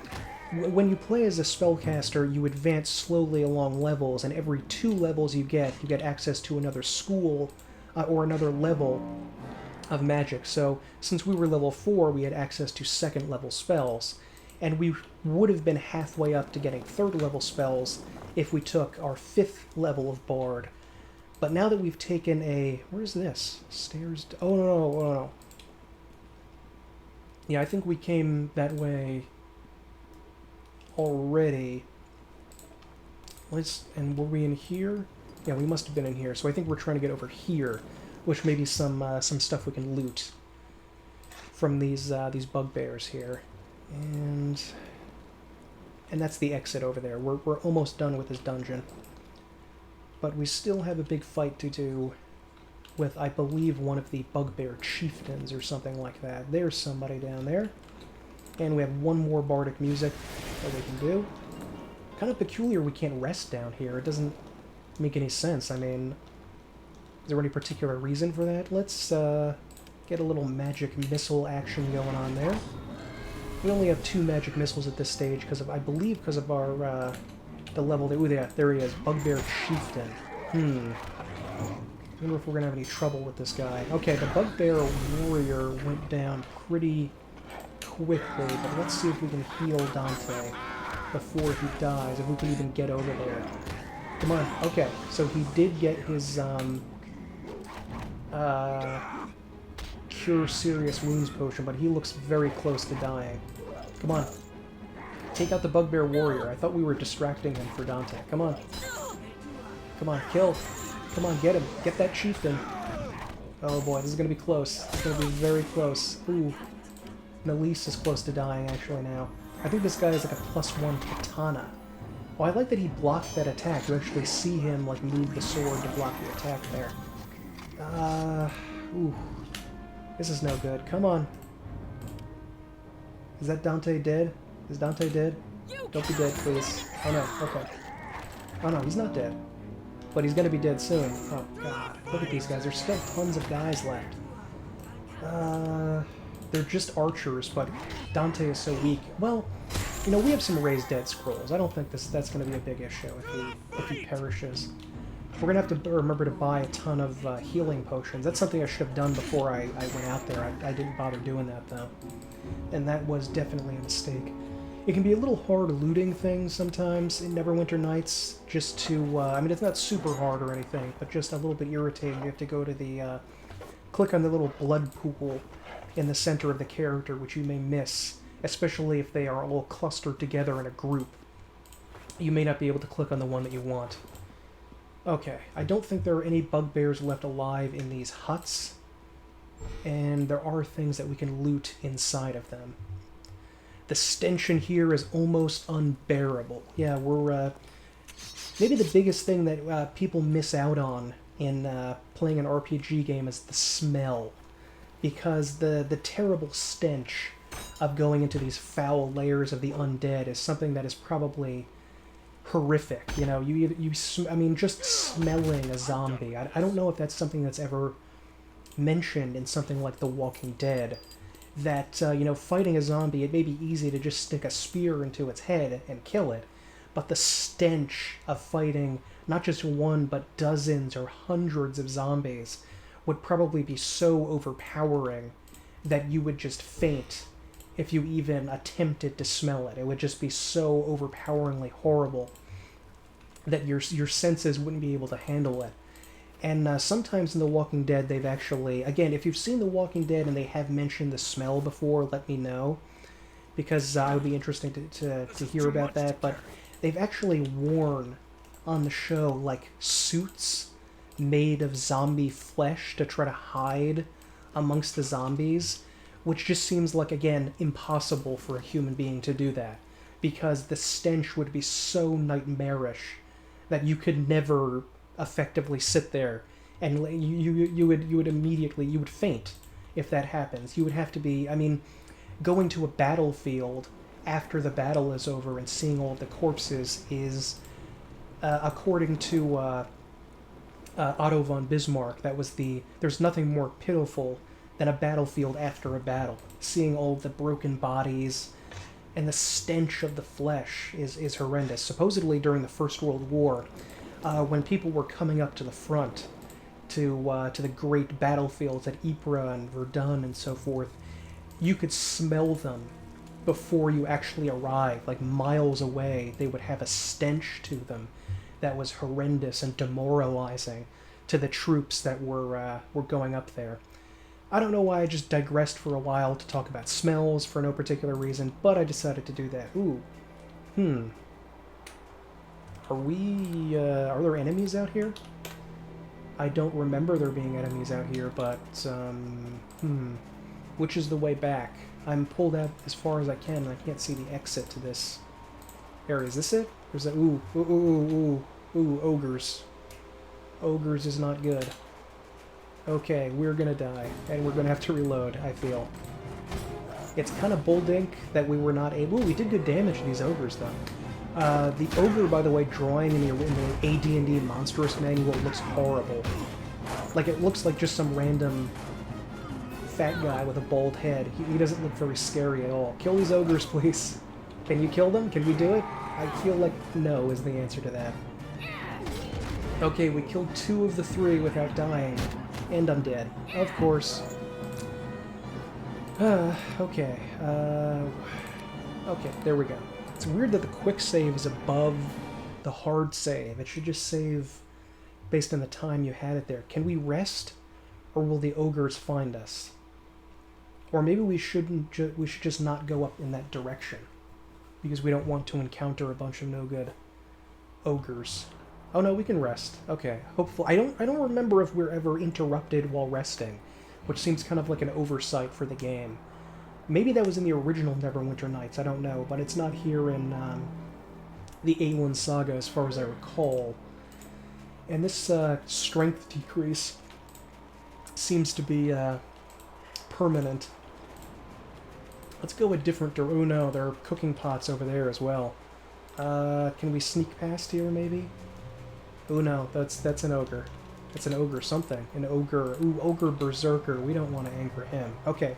when you play as a spellcaster, you advance slowly along levels, and every 2 levels you get access to another school or another level of magic. So since we were level 4, we had access to 2nd level spells, and we would have been halfway up to getting 3rd level spells if we took our 5th level of Bard. But now that we've taken a... Where's this? Stairs... Oh, no. Yeah, I think we came that way already. And were we in here? Yeah, we must have been in here. So I think we're trying to get over here, which may be some stuff we can loot from these bugbears here. And that's the exit over there. We're almost done with this dungeon. But we still have a big fight to do with, I believe, one of the bugbear chieftains or something like that. There's somebody down there. And we have one more bardic music that we can do. Kind of peculiar we can't rest down here. It doesn't make any sense. I mean, is there any particular reason for that? Let's get a little magic missile action going on there. We only have 2 magic missiles at this stage because of, I believe, because of our the level that... Ooh, yeah, there he is. Bugbear Chieftain. I wonder if we're going to have any trouble with this guy. Okay, the Bugbear Warrior went down pretty quickly, but let's see if we can heal Dante before he dies, if we can even get over there. Come on. Okay, so he did get his Cure Serious Wounds potion, but he looks very close to dying. Come on. Take out the Bugbear Warrior. I thought we were distracting him for Dante. Come on. Come on, kill. Come on, get him. Get that chieftain. Oh boy, this is going to be close. It's going to be very close. Ooh. Melise is close to dying, actually, now. I think this guy is like a +1 katana. Oh, I like that he blocked that attack. You actually see him, like, move the sword to block the attack there. Ooh. This is no good. Come on. Is that Dante dead? Is Dante dead? Don't be dead, please. Oh no, okay. Oh no, he's not dead. But he's gonna be dead soon. Oh god, look at these guys. There's still tons of guys left. They're just archers, but Dante is so weak. Well, you know, we have some raised dead scrolls. I don't think that's gonna be a big issue if he perishes. We're gonna have to remember to buy a ton of healing potions. That's something I should have done before I went out there. I didn't bother doing that, though. And that was definitely a mistake. It can be a little hard looting things sometimes in Neverwinter Nights, just to, I mean, it's not super hard or anything, but just a little bit irritating. You have to go to the, click on the little blood pool in the center of the character, which you may miss, especially if they are all clustered together in a group. You may not be able to click on the one that you want. Okay, I don't think there are any bugbears left alive in these huts, and there are things that we can loot inside of them. The stench in here is almost unbearable. Yeah, we're, maybe the biggest thing that people miss out on in playing an RPG game is the smell. Because the terrible stench of going into these foul layers of the undead is something that is probably horrific. You know, I mean, just smelling a zombie. I don't know if that's something that's ever mentioned in something like The Walking Dead. That, you know, fighting a zombie, it may be easy to just stick a spear into its head and kill it, but the stench of fighting not just one, but dozens or hundreds of zombies would probably be so overpowering that you would just faint if you even attempted to smell it. It would just be so overpoweringly horrible that your senses wouldn't be able to handle it. And sometimes in The Walking Dead, they've actually... Again, if you've seen The Walking Dead and they have mentioned the smell before, let me know, because it would be interesting to hear about that. But they've actually worn on the show, like, suits made of zombie flesh to try to hide amongst the zombies, which just seems like, again, impossible for a human being to do that, because the stench would be so nightmarish that you could never effectively sit there, and you would immediately faint if that happens. You would have to be, I mean, going to a battlefield after the battle is over and seeing all of the corpses is, according to Otto von Bismarck, there's nothing more pitiful than a battlefield after a battle. Seeing all the broken bodies and the stench of the flesh is horrendous. Supposedly during the First World War, when people were coming up to the front, to the great battlefields at Ypres and Verdun and so forth, you could smell them before you actually arrived. Like miles away, they would have a stench to them that was horrendous and demoralizing to the troops that were going up there. I don't know why I just digressed for a while to talk about smells for no particular reason, but I decided to do that. Ooh. Are there enemies out here? I don't remember there being enemies out here, but, which is the way back? I'm pulled out as far as I can, and I can't see the exit to this area. Is this it? There's a, ooh, ogres. Ogres is not good. Okay, we're gonna die, and we're gonna have to reload, I feel. It's kind of bull-dink that we were not able... Ooh, we did good damage to these ogres, though. The ogre, by the way, drawing in the AD&D Monstrous Manual looks horrible. Like, it looks like just some random fat guy with a bald head. He doesn't look very scary at all. Kill these ogres, please. Can you kill them? Can we do it? I feel like no is the answer to that. Okay, we killed 2 of the 3 without dying. And I'm dead. Of course. Okay. Okay, there we go. It's weird that the quick save is above the hard save. It should just save based on the time you had it there. Can we rest? Or will the ogres find us? Or maybe we shouldn't. We should just not go up in that direction, because we don't want to encounter a bunch of no good ogres. Oh no, we can rest. Okay, hopefully. I don't remember if we're ever interrupted while resting, which seems kind of like an oversight for the game. Maybe that was in the original Neverwinter Nights. I don't know, but it's not here in the Aielund Saga, as far as I recall. And this strength decrease seems to be permanent. Let's go a different... Oh no, there are cooking pots over there as well. Can we sneak past here, maybe? Oh no, that's an ogre. That's an ogre something. An ogre... Ooh, ogre berserker. We don't want to anger him. Okay,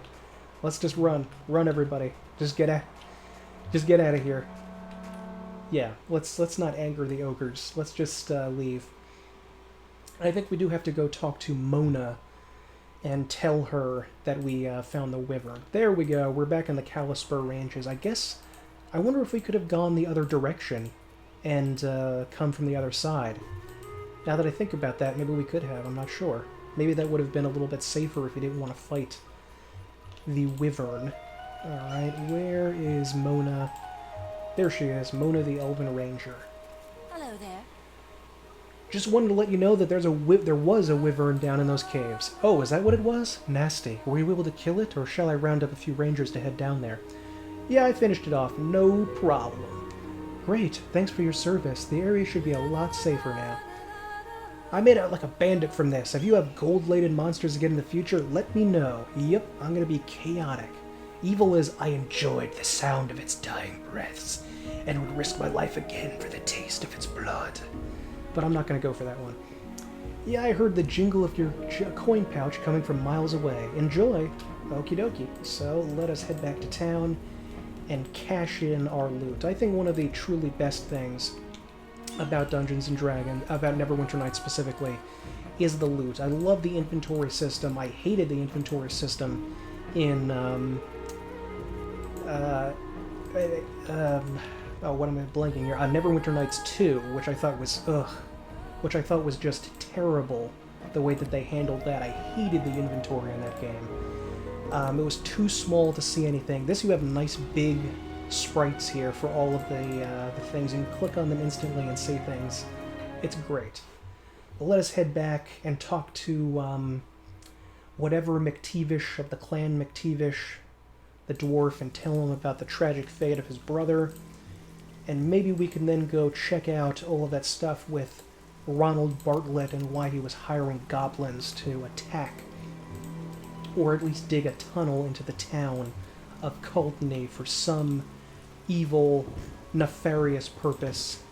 let's just run. Run, everybody. Just get out of here. Yeah, let's not anger the ogres. Let's just leave. I think we do have to go talk to Mona and tell her that we found the wyvern. There we go. We're back in the Calispur Ranges. I guess... I wonder if we could have gone the other direction and come from the other side. Now that I think about that, maybe we could have. I'm not sure. Maybe that would have been a little bit safer if you didn't want to fight the wyvern. Alright, where is Mona? There she is, Mona the Elven Ranger. Hello there. Just wanted to let you know that there was a wyvern down in those caves. Oh, is that what it was? Nasty. Were you able to kill it, or shall I round up a few rangers to head down there? Yeah, I finished it off. No problem. Great. Thanks for your service. The area should be a lot safer now. I made out like a bandit from this. If you have gold-laden monsters again in the future, let me know. Yep, I'm gonna be chaotic. Evil as I enjoyed the sound of its dying breaths. and would risk my life again for the taste of its blood. But I'm not going to go for that one. Yeah, I heard the jingle of your coin pouch coming from miles away. Enjoy! Okie dokie. So let us head back to town and cash in our loot. I think one of the truly best things about Dungeons & Dragons, about Neverwinter Nights specifically, is the loot. I love the inventory system. I hated the inventory system in, oh, what am I blanking here? Neverwinter Nights 2, which I thought was just terrible, the way that they handled that. I hated the inventory in that game. It was too small to see anything. This, you have nice big sprites here for all of the things, and you click on them instantly and see things. It's great. But let us head back and talk to whatever McTeevish of the clan McTeevish, the dwarf, and tell him about the tragic fate of his brother. And maybe we can then go check out all of that stuff with Ronald Bartlett and why he was hiring goblins to attack, or at least dig a tunnel into the town of Culdeny for some evil, nefarious purpose.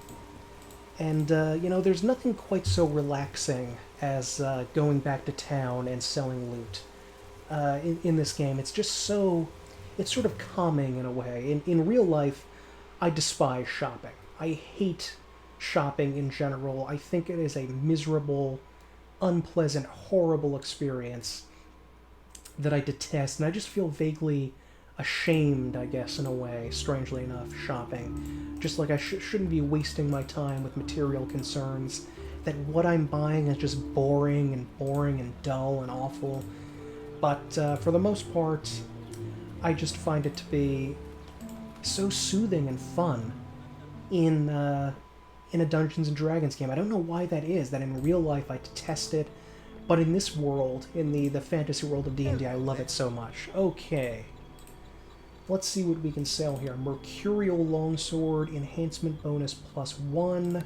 And, you know, there's nothing quite so relaxing as going back to town and selling loot. In this game, it's just so... it's sort of calming in a way. In real life, I despise shopping. I hate shopping in general. I think it is a miserable, unpleasant, horrible experience that I detest, and I just feel vaguely ashamed, I guess, in a way, strangely enough, shopping. Just like I shouldn't be wasting my time with material concerns, that what I'm buying is just boring and dull and awful. But for the most part, I just find it to be so soothing and fun in a Dungeons & Dragons game. I don't know why that is, that in real life I detest it, but in this world, in the fantasy world of D&D, I love it so much. Okay. Let's see what we can sell here. Mercurial Longsword, enhancement bonus +1.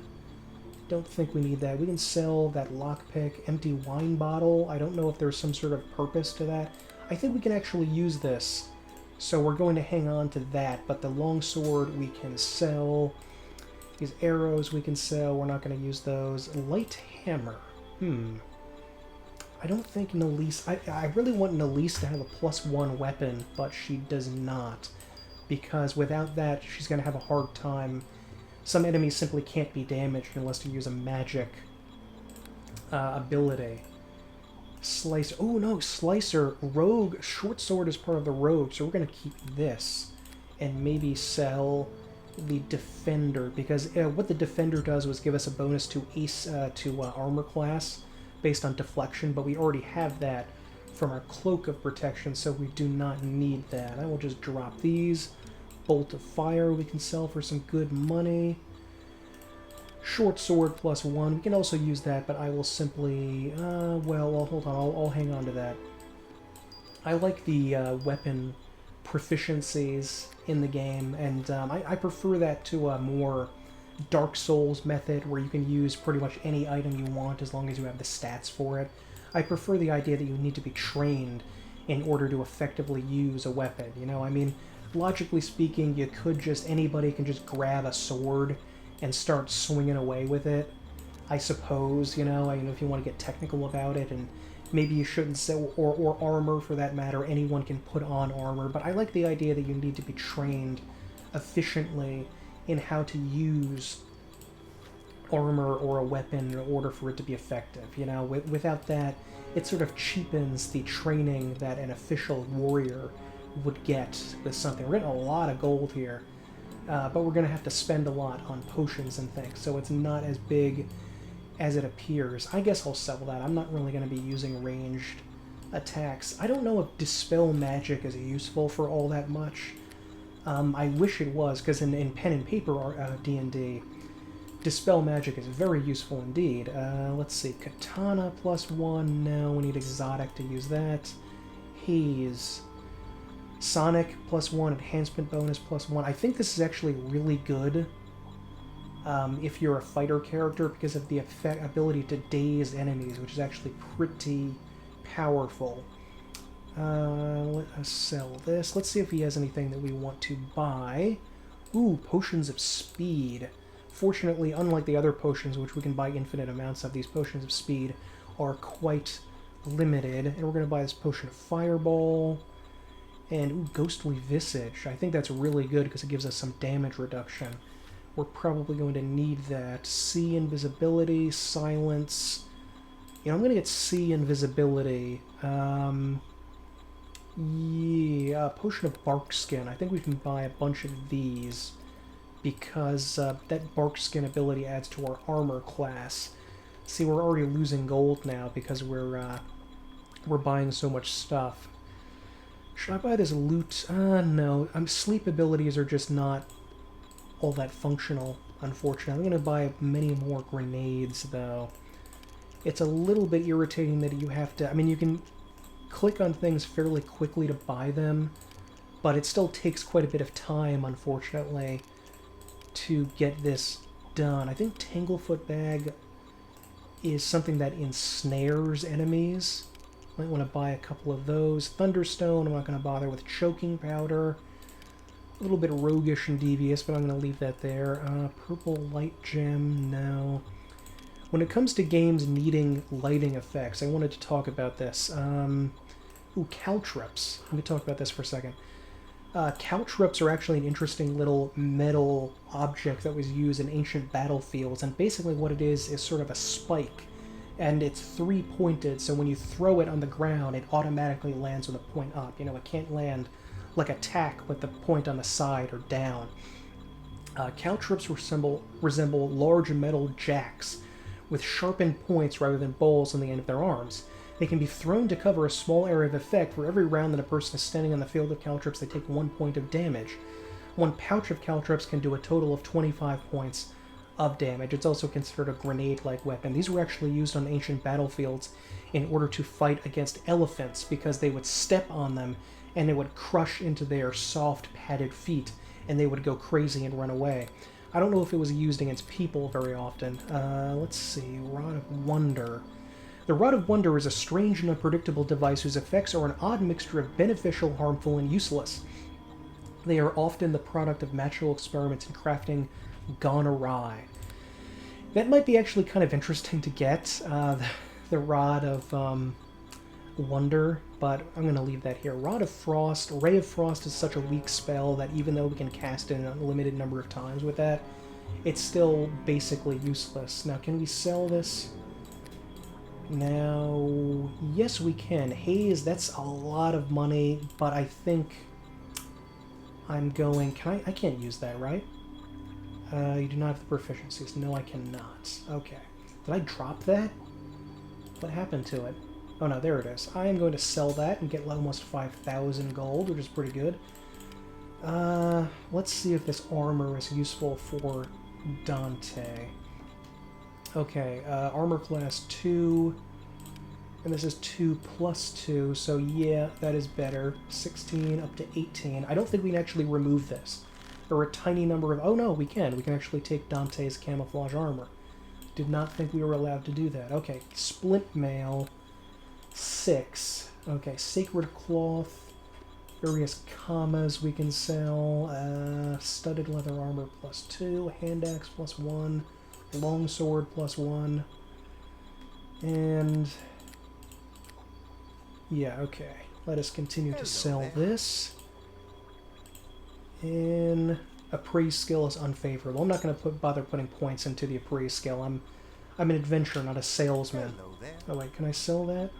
Don't think we need that. We can sell that lockpick, empty wine bottle. I don't know if there's some sort of purpose to that. I think we can actually use this, so we're going to hang on to that, but the longsword we can sell. These arrows we can sell. We're not going to use those. Light hammer. I don't think Nalise... I really want Nalise to have a +1 weapon, but she does not. Because without that, she's going to have a hard time. Some enemies simply can't be damaged unless you use a magic ability. Slicer... oh no, Slicer. Rogue. Short sword is part of the rogue, so we're going to keep this. And maybe sell the Defender, because what the Defender does was give us a bonus to armor class, based on deflection, but we already have that from our Cloak of Protection, so we do not need that. I will just drop these. Bolt of Fire we can sell for some good money. Short Sword +1. We can also use that, but I will simply... well, hold on. I'll hang on to that. I like the weapon proficiencies in the game, and I prefer that to a more Dark Souls method, where you can use pretty much any item you want as long as you have the stats for it. I prefer the idea that you need to be trained in order to effectively use a weapon. You know, I mean, logically speaking, you could just... anybody can just grab a sword and start swinging away with it, I suppose, you know, if you want to get technical about it, and maybe you shouldn't sell, or armor for that matter. Anyone can put on armor, but I like the idea that you need to be trained efficiently in how to use armor or a weapon in order for it to be effective. You know, without that, it sort of cheapens the training that an official warrior would get with something. We're getting a lot of gold here, but we're going to have to spend a lot on potions and things, so it's not as big as it appears. I guess I'll sell that. I'm not really going to be using ranged attacks. I don't know if Dispel Magic is useful for all that much. I wish it was, because in pen and paper D&D, Dispel Magic is very useful indeed. Let's see, Katana +1, no, we need Exotic to use that. Haze. Sonic +1, Enhancement bonus +1. I think this is actually really good if you're a fighter character, because of the ability to daze enemies, which is actually pretty powerful. Let us sell this. Let's see if he has anything that we want to buy Ooh, potions of speed. Fortunately, unlike the other potions, which we can buy infinite amounts of, these potions of speed are quite limited. And we're going to buy this potion of fireball. And ooh, ghostly visage. I think that's really good because it gives us some damage reduction. We're probably going to need that. See invisibility, silence. You know, I'm going to get see invisibility. Yeah, potion of bark skin. I think we can buy a bunch of these because that bark skin ability adds to our armor class. See, we're already losing gold now because we're buying so much stuff. Should I buy this loot? No. Sleep abilities are just not all that functional, unfortunately. I'm going to buy many more grenades, though. It's a little bit irritating that you have to... I mean, you can click on things fairly quickly to buy them, but it still takes quite a bit of time, unfortunately, to get this done. I think Tanglefoot Bag is something that ensnares enemies. Might want to buy a couple of those. Thunderstone, I'm not going to bother with. Choking Powder. A little bit roguish and devious, but I'm going to leave that there. Purple Light Gem, no. When it comes to games needing lighting effects, I wanted to talk about this. Ooh, caltrops. Let me talk about this for a second. Caltrops are actually an interesting little metal object that was used in ancient battlefields, and basically what it is sort of a spike, and it's three-pointed, so when you throw it on the ground, it automatically lands with a point up. You know, it can't land like a tack with the point on the side or down. Caltrops resemble large metal jacks with sharpened points rather than balls on the end of their arms. They can be thrown to cover a small area of effect. For every round that a person is standing on the field of caltrops, they take 1 point of damage. One pouch of caltrops can do a total of 25 points of damage. It's also considered a grenade-like weapon. These were actually used on ancient battlefields in order to fight against elephants, because they would step on them and it would crush into their soft, padded feet, and they would go crazy and run away. I don't know if it was used against people very often. Let's see. Rod of Wonder. The Rod of Wonder is a strange and unpredictable device whose effects are an odd mixture of beneficial, harmful, and useless. They are often the product of magical experiments in crafting gone awry. That might be actually kind of interesting to get, the Rod of Wonder, but I'm going to leave that here. Rod of Frost. Ray of Frost is such a weak spell that even though we can cast it an unlimited number of times with that, it's still basically useless. Now, can we sell this? Now, yes we can. Haze, that's a lot of money, but I think I'm going... I can't use that, right? You do not have the proficiencies. No, I cannot. Okay. Did I drop that? What happened to it? Oh no, there it is. I am going to sell that and get almost 5,000 gold, which is pretty good. Let's see if this armor is useful for Dante. Okay, armor class 2, and this is 2 plus 2, so yeah, that is better. 16 up to 18. I don't think we can actually remove this. There are a tiny number of... Oh no, we can. We can actually take Dante's camouflage armor. Did not think we were allowed to do that. Okay, splint mail, 6. Okay, sacred cloth, various commas we can sell, studded leather armor plus 2, hand axe plus 1, longsword plus 1, and yeah, okay. Let us continue to sell this. And appraise skill is unfavorable. I'm not going to bother putting points into the appraise skill. I'm an adventurer, not a salesman. Oh wait, can I sell that?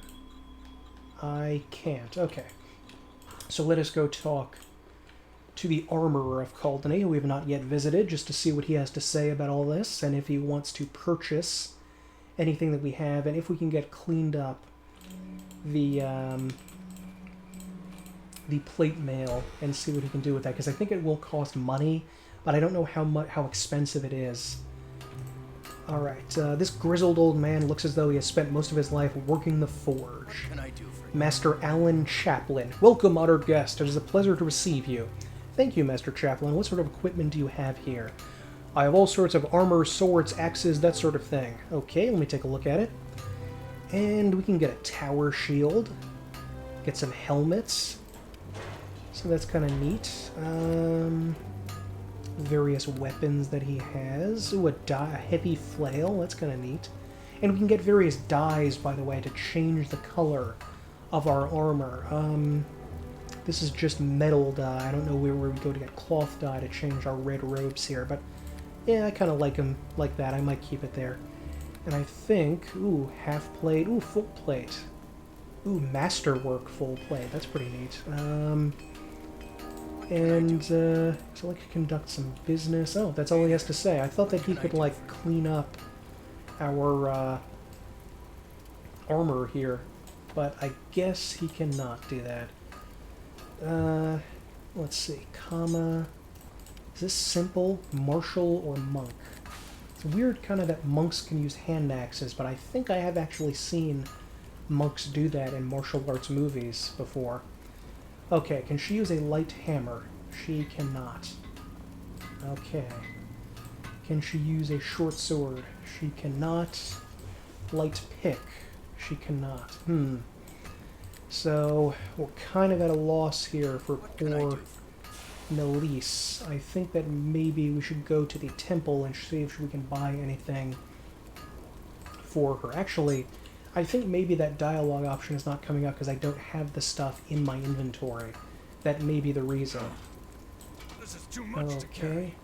I can't. Okay. So let us go talk to the armorer of Culdeny, who we have not yet visited, just to see what he has to say about all this, and if he wants to purchase anything that we have, and if we can get cleaned up the plate mail and see what he can do with that, because I think it will cost money, but I don't know how expensive it is. Alright, this grizzled old man looks as though he has spent most of his life working the forge. What can I do for you? Master Alan Chaplin. Welcome, honored guest. It is a pleasure to receive you. Thank you, Master Chaplin. What sort of equipment do you have here? I have all sorts of armor, swords, axes, that sort of thing. Okay, let me take a look at it. And we can get a tower shield. Get some helmets. So that's kind of neat. various weapons that he has. Ooh, a heavy flail, that's kind of neat. And we can get various dyes, by the way, to change the color of our armor. This is just metal dye. I don't know where we go to get cloth dye to change our red robes here, but yeah, I kind of like them like that. I might keep it there. And I think, ooh, half plate, ooh, full plate. Ooh, masterwork full plate. That's pretty neat. So I can conduct some business. Oh, that's all he has to say. I thought that he could, like, clean up our armor here, but I guess he cannot do that. Let's see. Comma. Is this simple, martial, or monk? It's weird kind of that monks can use hand axes, but I think I have actually seen monks do that in martial arts movies before. Okay, can she use a light hammer? She cannot. Okay. Can she use a short sword? She cannot. Light pick? She cannot. So, we're kind of at a loss here for poor Melise. I think that maybe we should go to the temple and see if we can buy anything for her. Actually, I think maybe that dialogue option is not coming up because I don't have the stuff in my inventory. That may be the reason. This is too much to carry.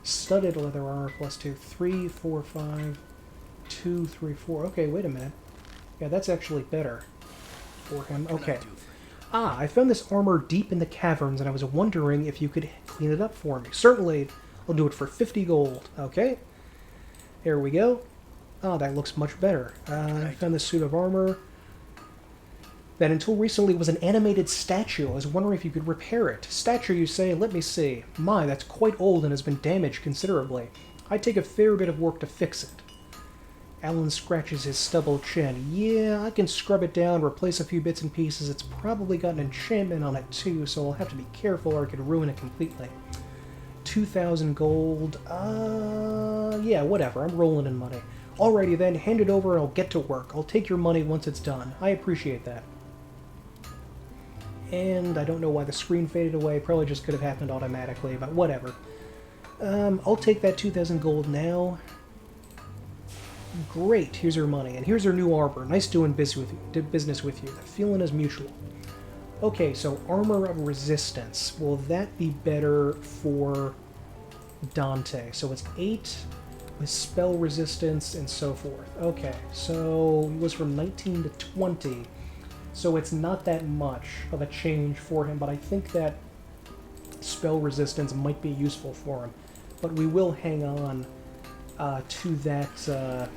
Studded leather armor +2. 3, 4, 5. 2, 3, 4. Okay, wait a minute. Yeah, that's actually better for him. Okay. Ah, I found this armor deep in the caverns, and I was wondering if you could clean it up for me. Certainly, I'll do it for 50 gold. Okay. Here we go. Oh, that looks much better. I found this suit of armor that until recently was an animated statue. I was wondering if you could repair it. Statue, you say? Let me see. My, that's quite old and has been damaged considerably. I'd take a fair bit of work to fix it. Alan scratches his stubble chin. Yeah, I can scrub it down, replace a few bits and pieces. It's probably got an enchantment on it too, so I'll have to be careful or I could ruin it completely. 2,000 gold. Yeah, whatever. I'm rolling in money. Alrighty then, hand it over and I'll get to work. I'll take your money once it's done. I appreciate that. And I don't know why the screen faded away. Probably just could have happened automatically, but whatever. I'll take that 2,000 gold now. Great, here's her money, and here's her new armor. Nice doing business with you. The feeling is mutual. Okay, so armor of resistance. Will that be better for Dante? So it's 8 with spell resistance and so forth. Okay, so it was from 19 to 20, so it's not that much of a change for him, but I think that spell resistance might be useful for him. But we will hang on to that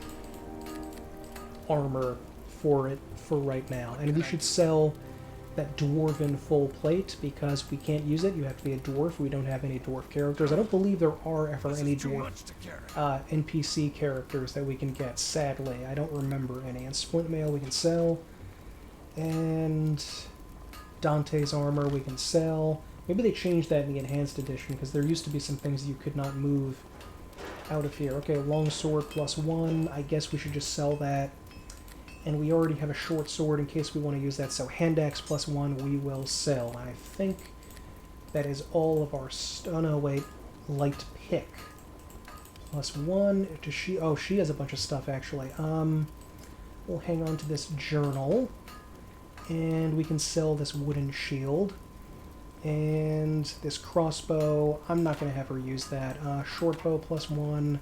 armor for right now. And we should sell that dwarven full plate because we can't use it. You have to be a dwarf. We don't have any dwarf characters. I don't believe there are ever any dwarf NPC characters that we can get, sadly. I don't remember any. And splint mail we can sell. And Dante's armor we can sell. Maybe they changed that in the enhanced edition because there used to be some things you could not move out of here. Okay, long sword +1. I guess we should just sell that. And we already have a short sword in case we want to use that. So hand axe +1 we will sell. And I think that is all of our... oh no, wait. Light pick. +1. Does she... oh, she has a bunch of stuff actually. We'll hang on to this journal. And we can sell this wooden shield. And this crossbow, I'm not going to have her use that. Short bow +1.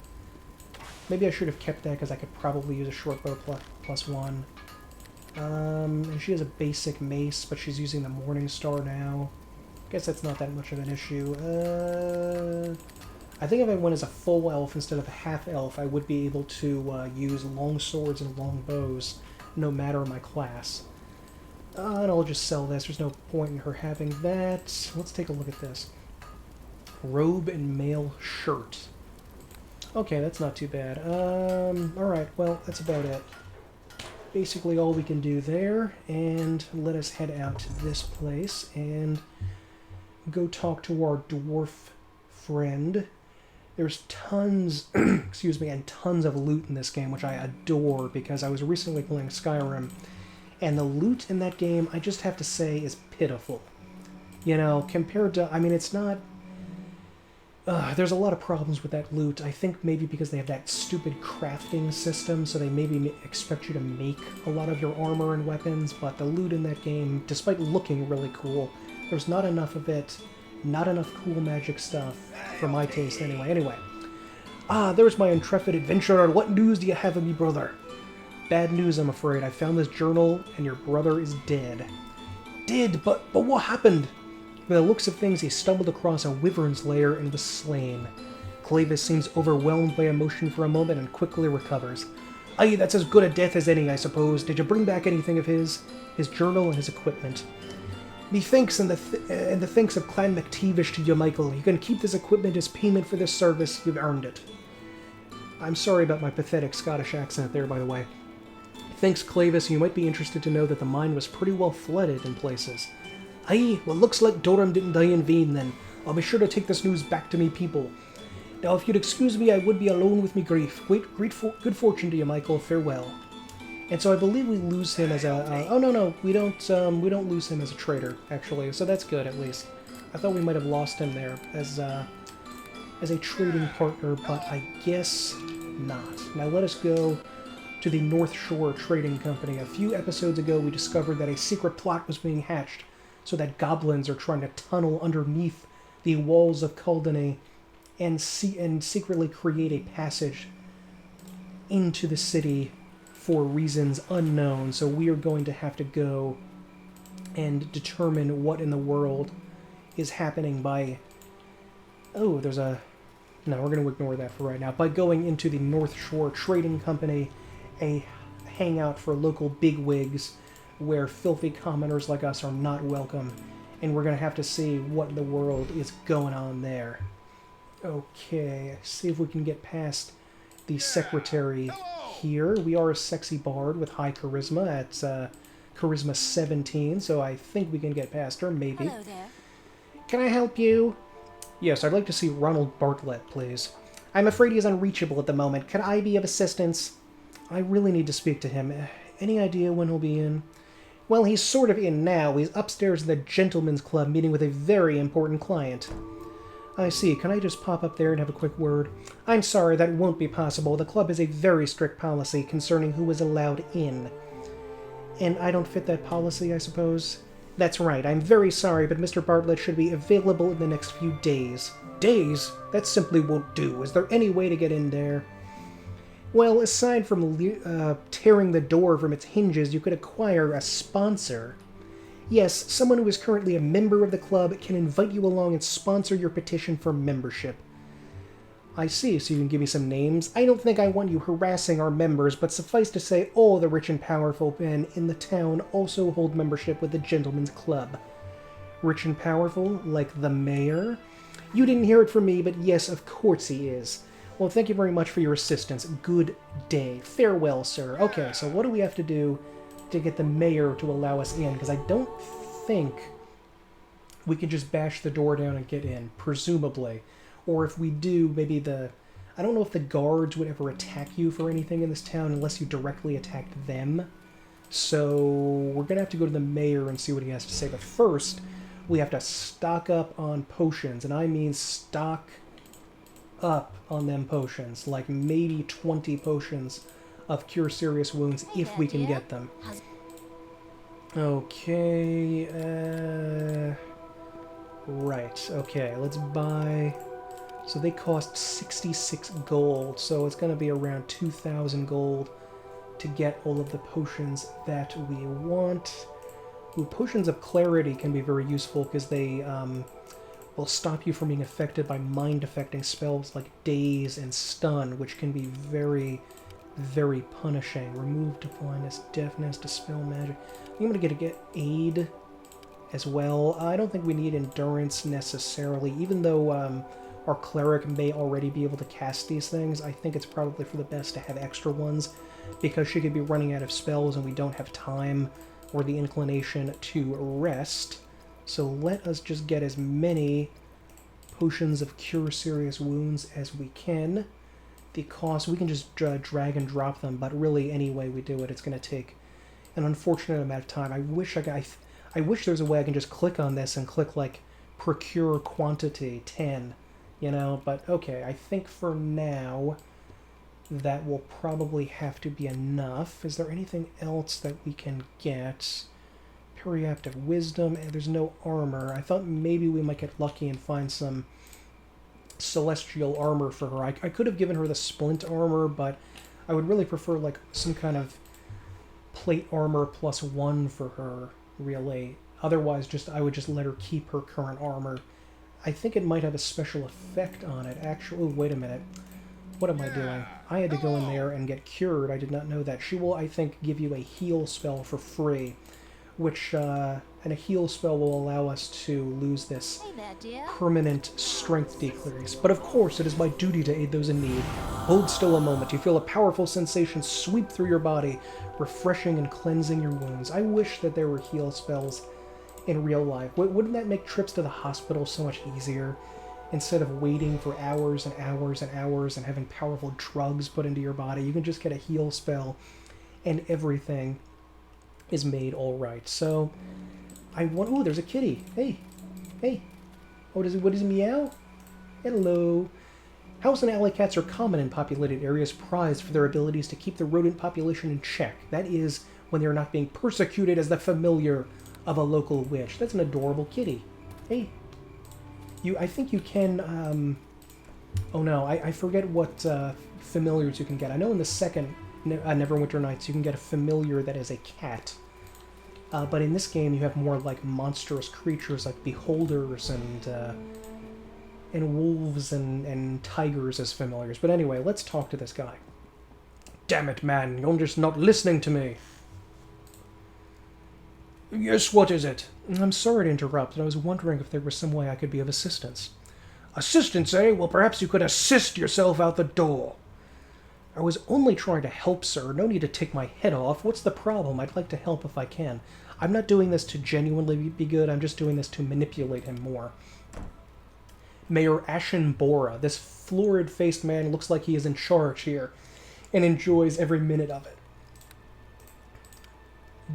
Maybe I should have kept that because I could probably use a short bow +1. And she has a basic mace, but she's using the Morning Star now. Guess that's not that much of an issue. I think if I went as a full elf instead of a half elf, I would be able to use long swords and long bows, no matter my class. And I'll just sell this. There's no point in her having that. Let's take a look at this. Robe and mail shirt. Okay, that's not too bad. Alright, well, that's about it. Basically all we can do there, and let us head out to this place and go talk to our dwarf friend. There's tons, excuse me, and tons of loot in this game, which I adore because I was recently playing Skyrim. And the loot in that game, I just have to say, is pitiful. You know, compared to... I mean, it's not... There's a lot of problems with that loot. I think maybe because they have that stupid crafting system, so they maybe expect you to make a lot of your armor and weapons, but the loot in that game, despite looking really cool, there's not enough of it, not enough cool magic stuff, for my taste anyway. Anyway, there's my intrepid adventurer. What news do you have of me, brother? Bad news, I'm afraid. I found this journal, and your brother is dead. Dead? But what happened? By the looks of things, he stumbled across a wyvern's lair and was slain. Clavis seems overwhelmed by emotion for a moment and quickly recovers. Aye, that's as good a death as any, I suppose. Did you bring back anything of his? His journal and his equipment. Me thanks and the thanks of Clan McTeevish to you, Michael. You can keep this equipment as payment for this service. You've earned it. I'm sorry about my pathetic Scottish accent there, by the way. Thanks, Clavis. You might be interested to know that the mine was pretty well flooded in places. Aye, well, looks like Durham didn't die in vain, then. I'll be sure to take this news back to me people. Now, if you'd excuse me, I would be alone with me grief. Good fortune to you, Michael. Farewell. And so I believe we lose him as a... oh, no, we don't lose him as a traitor, actually. So that's good, at least. I thought we might have lost him there as a trading partner, but I guess not. Now let us go to the North Shore Trading Company. A few episodes ago, we discovered that a secret plot was being hatched, so that goblins are trying to tunnel underneath the walls of Culdeny and secretly create a passage into the city for reasons unknown. So we are going to have to go and determine what in the world is happening by... oh, there's a... no, we're going to ignore that for right now. By going into the North Shore Trading Company, a hangout for local bigwigs, where filthy commoners like us are not welcome, and we're going to have to see what in the world is going on there. Okay, see if we can get past the secretary here. We are a sexy bard with high charisma at charisma 17, so I think we can get past her, maybe. Hello there. Can I help you? Yes, I'd like to see Ronald Bartlett, please. I'm afraid he's unreachable at the moment. Could I be of assistance? I really need to speak to him. Any idea when he'll be in? Well, he's sort of in now. He's upstairs in the Gentlemen's Club meeting with a very important client. I see. Can I just pop up there and have a quick word? I'm sorry, that won't be possible. The club has a very strict policy concerning who is allowed in. And I don't fit that policy, I suppose? That's right. I'm very sorry, but Mr. Bartlett should be available in the next few days. Days? That simply won't do. Is there any way to get in there? Well, aside from tearing the door from its hinges, you could acquire a sponsor. Yes, someone who is currently a member of the club can invite you along and sponsor your petition for membership. I see, so you can give me some names. I don't think I want you harassing our members, but suffice to say all the rich and powerful men in the town also hold membership with the Gentlemen's Club. Rich and powerful? Like the mayor? You didn't hear it from me, but yes, of course he is. Well, thank you very much for your assistance. Good day. Farewell, sir. Okay, so what do we have to do to get the mayor to allow us in? Because I don't think we can just bash the door down and get in, presumably. Or if we do, maybe I don't know if the guards would ever attack you for anything in this town unless you directly attacked them. So we're going to have to go to the mayor and see what he has to say. But first, we have to stock up on potions. And I mean stock up on them potions. Like maybe 20 potions of Cure Serious Wounds if we can get them. Okay, right, okay, let's buy... So they cost 66 gold, so it's going to be around 2,000 gold to get all of the potions that we want. Ooh, potions of clarity can be very useful because they will stop you from being affected by mind-affecting spells like Daze and Stun, which can be very, very punishing. Remove to blindness, deafness, dispel magic. I'm going to get aid as well. I don't think we need endurance necessarily, even though our cleric may already be able to cast these things. I think it's probably for the best to have extra ones, because she could be running out of spells and we don't have time or the inclination to rest. So let us just get as many potions of Cure Serious Wounds as we can. The cost, we can just drag and drop them, but really any way we do it, it's going to take an unfortunate amount of time. I wish there's a way I can just click on this and click like Procure Quantity 10, you know? But okay, I think for now that will probably have to be enough. Is there anything else that we can get? Periaptive wisdom, and there's no armor. I thought maybe we might get lucky and find some celestial armor for her. I could have given her the splint armor, but I would really prefer like some kind of plate armor +1 for her, really. Otherwise, I would just let her keep her current armor. I think it might have a special effect on it. Actually, oh, wait a minute. What am I doing? I had to go in there and get cured. I did not know that. She will, I think, give you a heal spell for free, which, and a heal spell will allow us to lose this permanent strength decrease. But of course, it is my duty to aid those in need. Hold still a moment. You feel a powerful sensation sweep through your body, refreshing and cleansing your wounds. I wish that there were heal spells in real life. Wouldn't that make trips to the hospital so much easier? Instead of waiting for hours and hours and hours and having powerful drugs put into your body, you can just get a heal spell and everything is made all right. So, I want... Oh, there's a kitty. Hey. Hey. Oh, what does it meow? Hello. House and alley cats are common in populated areas, prized for their abilities to keep the rodent population in check. That is, when they are not being persecuted as the familiar of a local witch. That's an adorable kitty. Hey. I think you can, oh no, I forget what familiars you can get. I know in the second Neverwinter Nights you can get a familiar that is a cat. But in this game you have more like monstrous creatures like beholders and wolves and tigers as familiars. But anyway, let's talk to this guy. Damn it, man, you're just not listening to me. Yes, what is it? I'm sorry to interrupt, but I was wondering if there was some way I could be of assistance. Assistance, eh? Well, perhaps you could assist yourself out the door. I was only trying to help, sir. No need to take my head off. What's the problem? I'd like to help if I can. I'm not doing this to genuinely be good. I'm just doing this to manipulate him more. Mayor Ashen Bora. This florid-faced man looks like he is in charge here and enjoys every minute of it.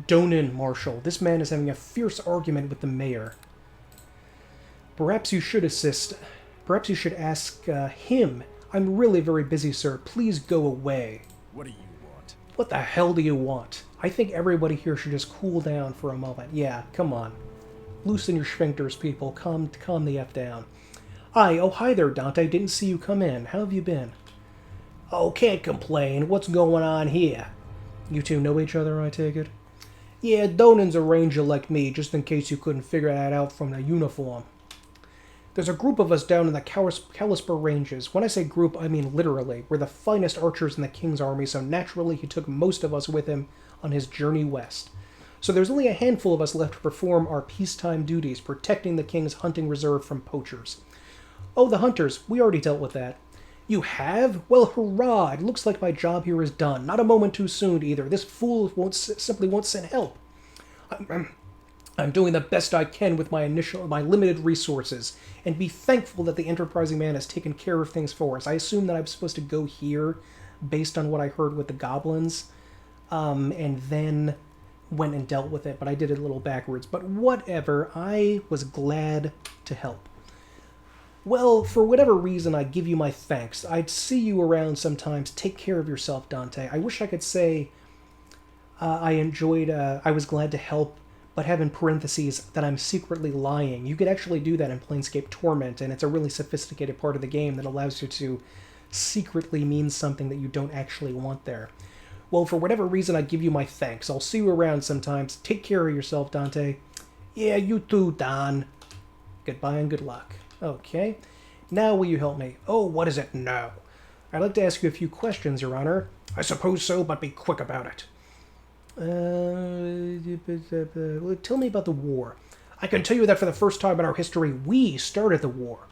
Donan, Marshal. This man is having a fierce argument with the mayor. Perhaps you should assist. Perhaps you should ask him. I'm really very busy, sir. Please go away. What do you want? What the hell do you want? I think everybody here should just cool down for a moment. Yeah, come on. Loosen your sphincters, people. Calm the F down. Oh, hi there, Dante. Didn't see you come in. How have you been? Oh, can't complain. What's going on here? You two know each other, I take it? Yeah, Donan's a ranger like me, just in case you couldn't figure that out from the uniform. There's a group of us down in the Calispur Ranges. When I say group, I mean literally. We're the finest archers in the King's army, so naturally he took most of us with him on his journey west. So there's only a handful of us left to perform our peacetime duties, protecting the King's hunting reserve from poachers. Oh, the hunters. We already dealt with that. You have? Well, hurrah! It looks like my job here is done. Not a moment too soon, either. This fool simply won't send help. I'm doing the best I can with my limited resources, and be thankful that the enterprising man has taken care of things for us. I assume that I'm supposed to go here, based on what I heard with the goblins, and then went and dealt with it, but I did it a little backwards. But whatever, I was glad to help. Well, for whatever reason, I give you my thanks. I'd see you around sometimes. Take care of yourself, Dante. I wish I could say I was glad to help, but have in parentheses that I'm secretly lying. You could actually do that in Planescape Torment, and it's a really sophisticated part of the game that allows you to secretly mean something that you don't actually want there. Well, for whatever reason, I give you my thanks. I'll see you around sometimes. Take care of yourself, Dante. Yeah, you too, Don. Goodbye and good luck. Okay. Now will you help me? Oh, what is it now? I'd like to ask you a few questions, Your Honor. I suppose so, but be quick about it. Tell me about the war. I can tell you that for the first time in our history, we started the war.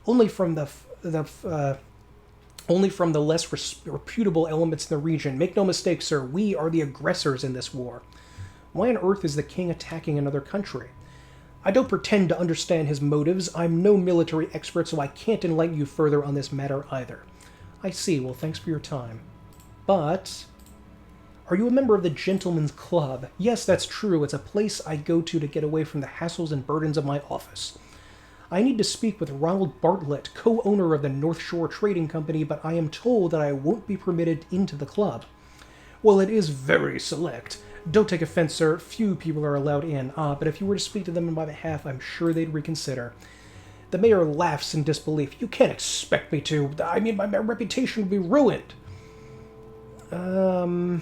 Only from the less reputable elements in the region. Make no mistake, sir, we are the aggressors in this war. Why on earth is the king attacking another country? I don't pretend to understand his motives. I'm no military expert, so I can't enlighten you further on this matter either. I see. Well, thanks for your time. But are you a member of the Gentleman's Club? Yes, that's true. It's a place I go to get away from the hassles and burdens of my office. I need to speak with Ronald Bartlett, co-owner of the North Shore Trading Company, but I am told that I won't be permitted into the club. Well, it is very select. Don't take offense, sir. Few people are allowed in. But if you were to speak to them on my behalf, I'm sure they'd reconsider. The mayor laughs in disbelief. You can't expect me to. I mean, my reputation would be ruined. I'll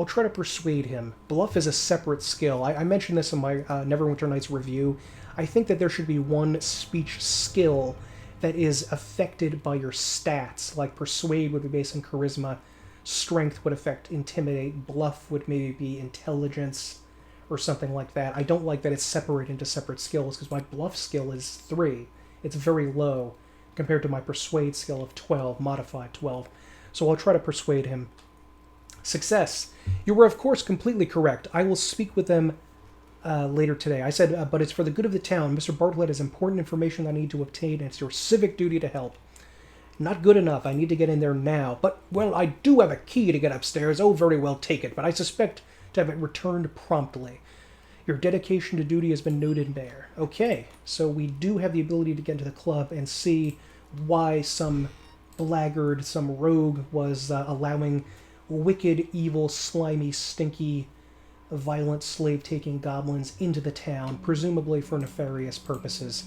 try to persuade him. Bluff is a separate skill. I mentioned this in my Neverwinter Nights review. I think that there should be one speech skill that is affected by your stats. Like Persuade would be based on Charisma. Strength would affect Intimidate. Bluff would maybe be Intelligence or something like that. I don't like that it's separated into separate skills because my Bluff skill is 3. It's very low compared to my Persuade skill of 12, modified 12. So I'll try to persuade him. Success. You were, of course, completely correct. I will speak with them later today. I said, but it's for the good of the town. Mr. Bartlett has important information I need to obtain, and it's your civic duty to help. Not good enough. I need to get in there now. But, well, I do have a key to get upstairs. Oh, very well, take it. But I suspect to have it returned promptly. Your dedication to duty has been noted there. Okay, so we do have the ability to get into the club and see why some blackguard, some rogue was allowing wicked, evil, slimy, stinky, violent slave-taking goblins into the town, presumably for nefarious purposes.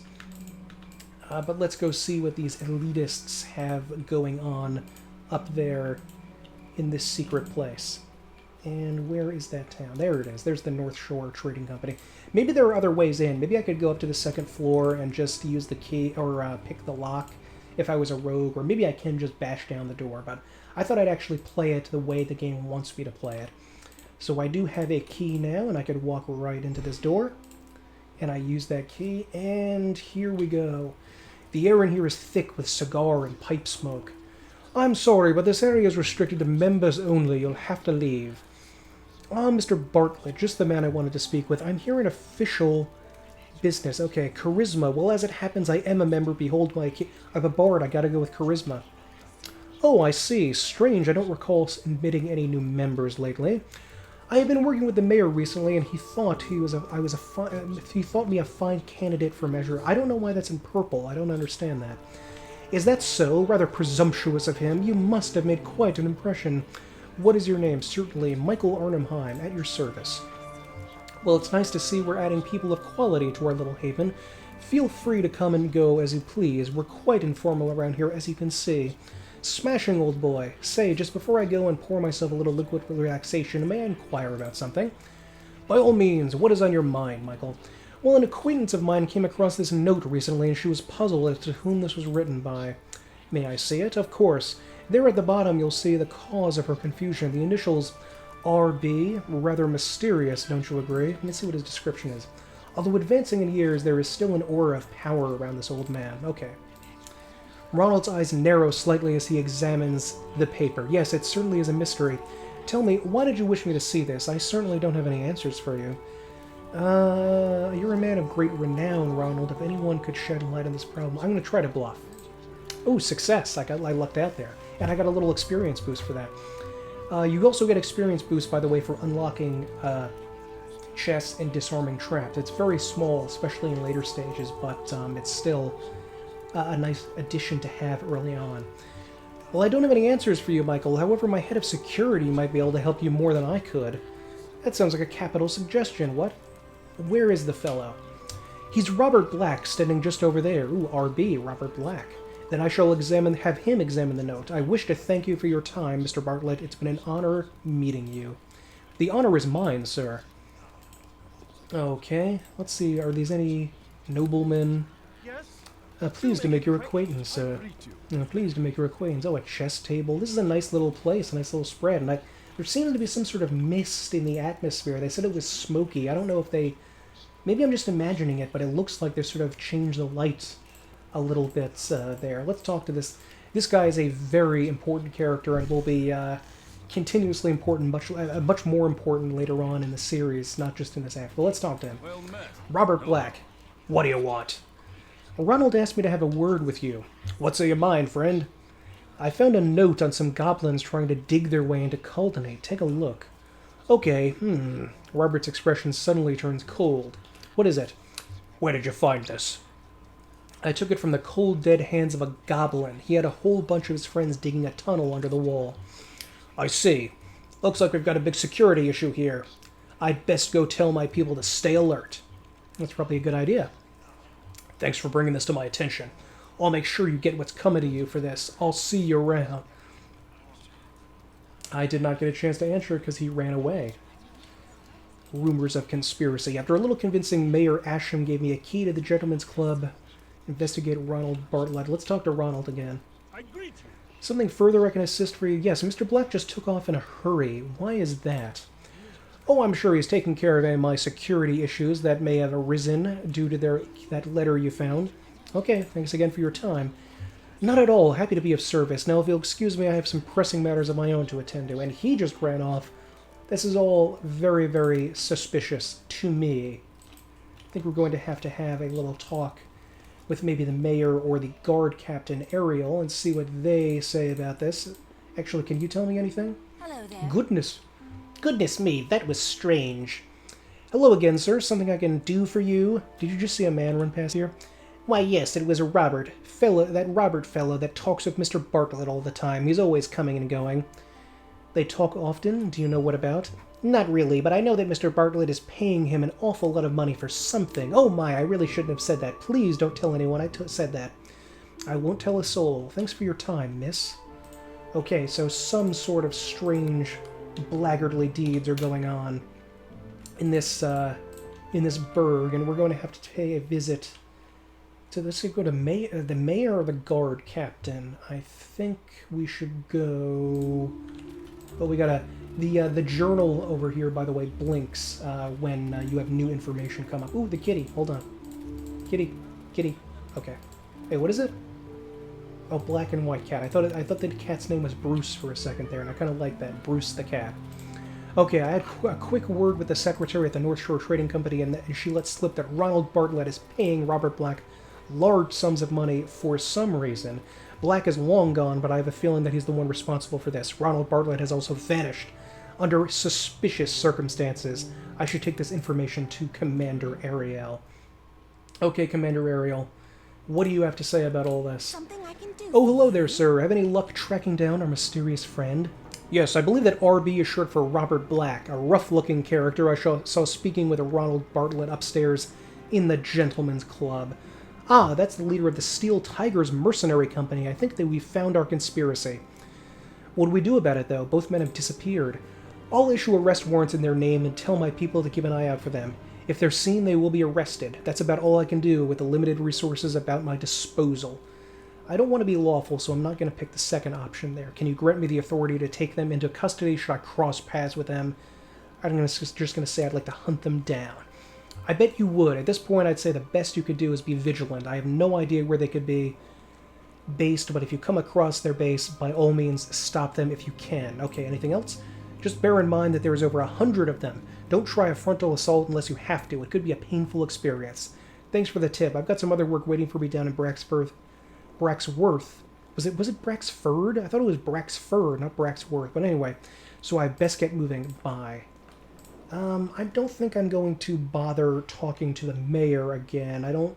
But let's go see what these elitists have going on up there in this secret place. And where is that town? There it is. There's the North Shore Trading Company. Maybe there are other ways in. Maybe I could go up to the second floor and just use the key, or pick the lock if I was a rogue, or maybe I can just bash down the door, but I thought I'd actually play it the way the game wants me to play it. So I do have a key now, and I could walk right into this door. And I use that key, and here we go. The air in here is thick with cigar and pipe smoke. I'm sorry, but this area is restricted to members only. You'll have to leave. Ah, Mr. Bartlett, just the man I wanted to speak with. I'm here in official business. Okay, charisma. Well, as it happens, I am a member. Behold my key. I'm a bard. I gotta go with charisma. Oh, I see. Strange. I don't recall admitting any new members lately. I have been working with the mayor recently, and he thought he thought me a fine candidate for measure. I don't know why that's in purple. I don't understand that. Is that so? Rather presumptuous of him. You must have made quite an impression. What is your name? Certainly, Michael Arnhem, at your service. Well, it's nice to see we're adding people of quality to our little haven. Feel free to come and go as you please. We're quite informal around here, as you can see. Smashing, old boy. Say, just before I go and pour myself a little liquid for relaxation, may I inquire about something? By all means, what is on your mind, Michael? Well, an acquaintance of mine came across this note recently, and she was puzzled as to whom this was written by. May I see it? Of course. There at the bottom you'll see the cause of her confusion. The initials RB, rather mysterious, don't you agree? Let me see what his description is. Although advancing in years, there is still an aura of power around this old man. Okay. Ronald's eyes narrow slightly as he examines the paper. Yes, it certainly is a mystery. Tell me, why did you wish me to see this? I certainly don't have any answers for you. You're a man of great renown, Ronald. If anyone could shed light on this problem, I'm going to try to bluff. Oh, success! I lucked out there. And I got a little experience boost for that. You also get experience boost, by the way, for unlocking chests and disarming traps. It's very small, especially in later stages, but it's still a nice addition to have early on. Well, I don't have any answers for you, Michael. However, my head of security might be able to help you more than I could. That sounds like a capital suggestion. What? Where is the fellow? He's Robert Black, standing just over there. Ooh, RB, Robert Black. Then I shall have him examine the note. I wish to thank you for your time, Mr. Bartlett. It's been an honor meeting you. The honor is mine, sir. Okay, let's see. Are these any noblemen? Pleased to make your acquaintance, sir. Pleased to make your acquaintance. Oh, a chess table. This is a nice little place, a nice little spread. And there seemed to be some sort of mist in the atmosphere. They said it was smoky. I don't know if they... Maybe I'm just imagining it, but it looks like they sort of changed the light a little bit there. Let's talk to this. This guy is a very important character and will be continuously important, much more important later on in the series, not just in this act. But let's talk to him. Well met. Robert Black. What do you want? Ronald asked me to have a word with you. What's on your mind, friend? I found a note on some goblins trying to dig their way into Culdeny. Take a look. Okay, Robert's expression suddenly turns cold. What is it? Where did you find this? I took it from the cold, dead hands of a goblin. He had a whole bunch of his friends digging a tunnel under the wall. I see. Looks like we've got a big security issue here. I'd best go tell my people to stay alert. That's probably a good idea. Thanks for bringing this to my attention. I'll make sure you get what's coming to you for this. I'll see you around. I did not get a chance to answer because he ran away. Rumors of conspiracy. After a little convincing, Mayor Asham gave me a key to the Gentleman's Club. Investigate Ronald Bartlett. Let's talk to Ronald again. I greet you. Something further I can assist for you? Yes, Mr. Black just took off in a hurry. Why is that? Oh, I'm sure he's taking care of any of my security issues that may have arisen due to that letter you found. Okay, thanks again for your time. Not at all. Happy to be of service. Now, if you'll excuse me, I have some pressing matters of my own to attend to. And he just ran off. This is all very, very suspicious to me. I think we're going to have a little talk with maybe the mayor or the guard captain, Ariel, and see what they say about this. Actually, can you tell me anything? Hello there. Goodness me, that was strange. Hello again, sir. Something I can do for you? Did you just see a man run past here? Why, yes, it was a Robert fellow that talks with Mr. Bartlett all the time. He's always coming and going. They talk often? Do you know what about? Not really, but I know that Mr. Bartlett is paying him an awful lot of money for something. Oh my, I really shouldn't have said that. Please don't tell anyone I said that. I won't tell a soul. Thanks for your time, miss. Okay, so some sort of strange, blackguardly deeds are going on in this burg, and we're going to have to pay a visit to, let's go to the mayor or the guard captain. I think we should go... Well, we got the journal over here, by the way, blinks when you have new information come up. Ooh, the kitty. Hold on. Kitty. Okay. Hey, what is it? Oh, black and white cat. I thought the cat's name was Bruce for a second there, and I kind of like that. Bruce the cat. Okay, I had a quick word with the secretary at the North Shore Trading Company, and she let slip that Ronald Bartlett is paying Robert Black large sums of money for some reason. Black is long gone, but I have a feeling that he's the one responsible for this. Ronald Bartlett has also vanished under suspicious circumstances. I should take this information to Commander Ariel. Okay, Commander Ariel, what do you have to say about all this? Something I can do. Oh, hello there, sir. Have any luck tracking down our mysterious friend? Yes, I believe that RB is short for Robert Black, a rough-looking character I saw speaking with a Ronald Bartlett upstairs in the Gentleman's Club. Ah, that's the leader of the Steel Tigers mercenary company. I think that we've found our conspiracy. What do we do about it, though? Both men have disappeared. I'll issue arrest warrants in their name and tell my people to keep an eye out for them. If they're seen, they will be arrested. That's about all I can do with the limited resources at my disposal. I don't want to be lawful, so I'm not going to pick the second option there. Can you grant me the authority to take them into custody should I cross paths with them? I'm just going to say I'd like to hunt them down. I bet you would. At this point, I'd say the best you could do is be vigilant. I have no idea where they could be based, but if you come across their base, by all means, stop them if you can. Okay, anything else? Just bear in mind that there is over 100 of them. Don't try a frontal assault unless you have to. It could be a painful experience. Thanks for the tip. I've got some other work waiting for me down in Braxworth. Was it Braxford? I thought it was Braxford, not Braxworth. But anyway, so I best get moving. Bye. I don't think I'm going to bother talking to the mayor again. I don't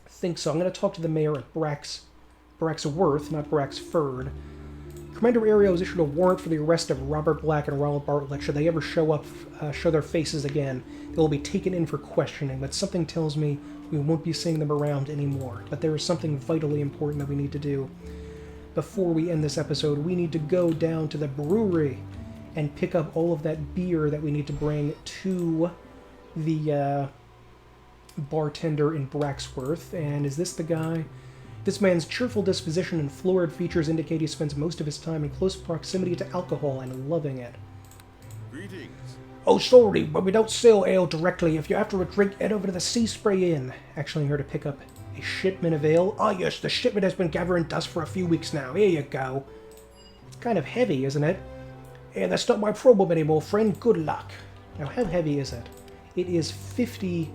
think so. I'm going to talk to the mayor at Braxworth, not Braxford. Commander Ariel has issued a warrant for the arrest of Robert Black and Ronald Bartlett. Should they ever show their faces again, they will be taken in for questioning, but something tells me we won't be seeing them around anymore. But there is something vitally important that we need to do. Before we end this episode, we need to go down to the brewery and pick up all of that beer that we need to bring to the bartender in Braxworth. And is this the guy? This man's cheerful disposition and florid features indicate he spends most of his time in close proximity to alcohol and loving it. Greetings. Oh, sorry, but we don't sell ale directly. If you're after a drink, head over to the Sea Spray Inn. Actually, I'm here to pick up a shipment of ale. Ah, yes, the shipment has been gathering dust for a few weeks now. Here you go. It's kind of heavy, isn't it? Yeah, that's not my problem anymore, friend. Good luck. Now, how heavy is it? It is 50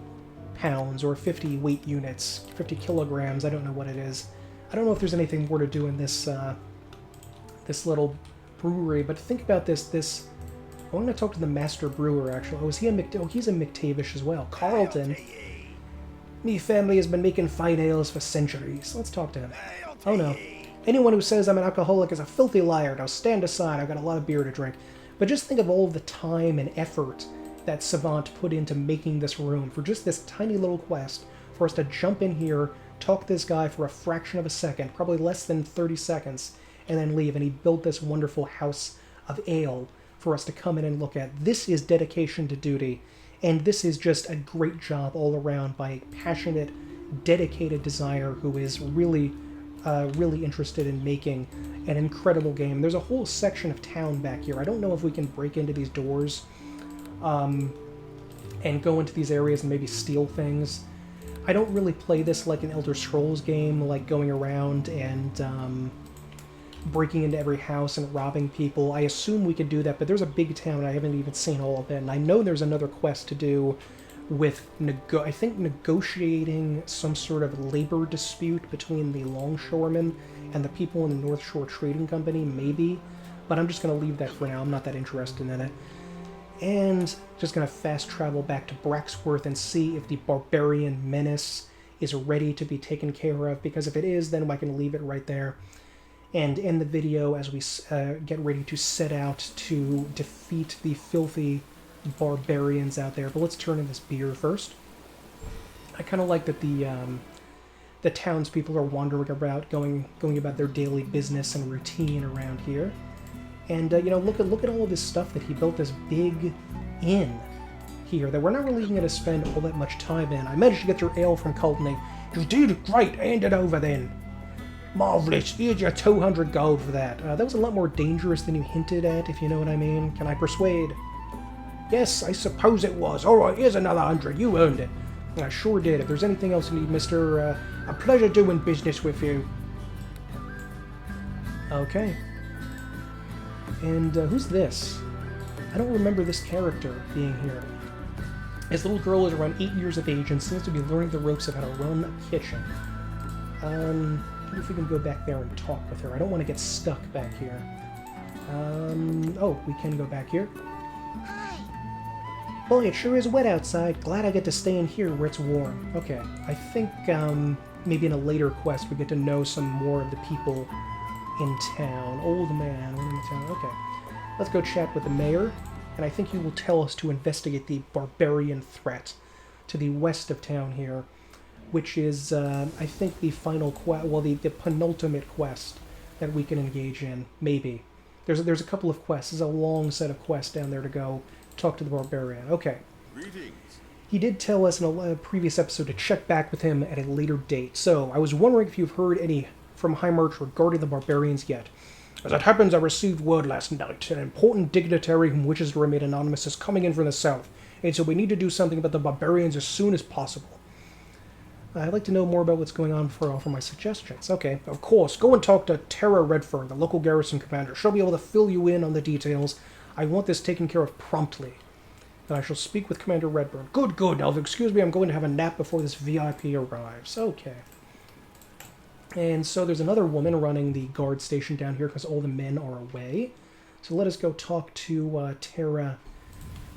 pounds or 50 weight units, 50 kilograms. I don't know what it is. I don't know if there's anything more to do in this this little brewery, but think about this. I want to talk to the master brewer, actually. Oh, is he a he's a McTavish as well. Carlton. Me family has been making fine ales for centuries. Let's talk to him. Oh no. Anyone who says I'm an alcoholic is a filthy liar. Now stand aside, I've got a lot of beer to drink. But just think of all the time and effort that Savant put into making this room for just this tiny little quest, for us to jump in here, talk to this guy for a fraction of a second, probably less than 30 seconds, and then leave. And he built this wonderful house of ale for us to come in and look at. This is dedication to duty, and this is just a great job all around by a passionate, dedicated designer who is really, really interested in making an incredible game. There's a whole section of town back here. I don't know if we can break into these doors and go into these areas and maybe steal things. I don't really play this like an Elder Scrolls game, like going around and breaking into every house and robbing people. I assume we could do that, but there's a big town. I haven't even seen all of it, and I know there's another quest to do with, I think, negotiating some sort of labor dispute between the longshoremen and the people in the North Shore Trading Company, maybe. But I'm just going to leave that for now. I'm not that interested in it. And just going to fast travel back to Braxworth and see if the barbarian menace is ready to be taken care of, because if it is, then I can leave it right there and end the video as we get ready to set out to defeat the filthy barbarians out there. But let's turn in this beer first. I kind of like that the townspeople are wandering about, going about their daily business and routine around here. And you know, look at all of this stuff that he built, this big inn here that we're not really going to spend all that much time in. I managed to get your ale from Culdeny. You did great. Hand it over then. Marvelous. Here's your 200 gold for that. That was a lot more dangerous than you hinted at, if you know what I mean. Can I persuade? Yes, I suppose it was. All right, here's another 100. You earned it. I sure did. If there's anything else you need, mister, a pleasure doing business with you. Okay. And who's this? I don't remember this character being here. This little girl is around 8 years of age and seems to be learning the ropes of how to run a kitchen. I wonder if we can go back there and talk with her. I don't want to get stuck back here. Oh, we can go back here. Boy, it sure is wet outside. Glad I get to stay in here where it's warm. Okay, I think maybe in a later quest we get to know some more of the people in town. Old man, in the town. Okay, let's go chat with the mayor, and I think he will tell us to investigate the barbarian threat to the west of town here, which is, I think, the final quest, well, the penultimate quest that we can engage in, maybe. There's a couple of quests. There's a long set of quests down there to go talk to the barbarian. Okay. Greetings. He did tell us in a previous episode to check back with him at a later date, so I was wondering if you've heard any from High March regarding the barbarians yet. As it happens, I received word last night. An important dignitary whom wishes to remain anonymous is coming in from the south, and so we need to do something about the barbarians as soon as possible. I'd like to know more about what's going on before I offer my suggestions. Okay, of course, go and talk to Tara Redfern, the local garrison commander. She'll be able to fill you in on the details. I want this taken care of promptly. Then I shall speak with Commander Redburn. Good, good. Now, excuse me, I'm going to have a nap before this VIP arrives. Okay. And so there's another woman running the guard station down here because all the men are away. So let us go talk to Tara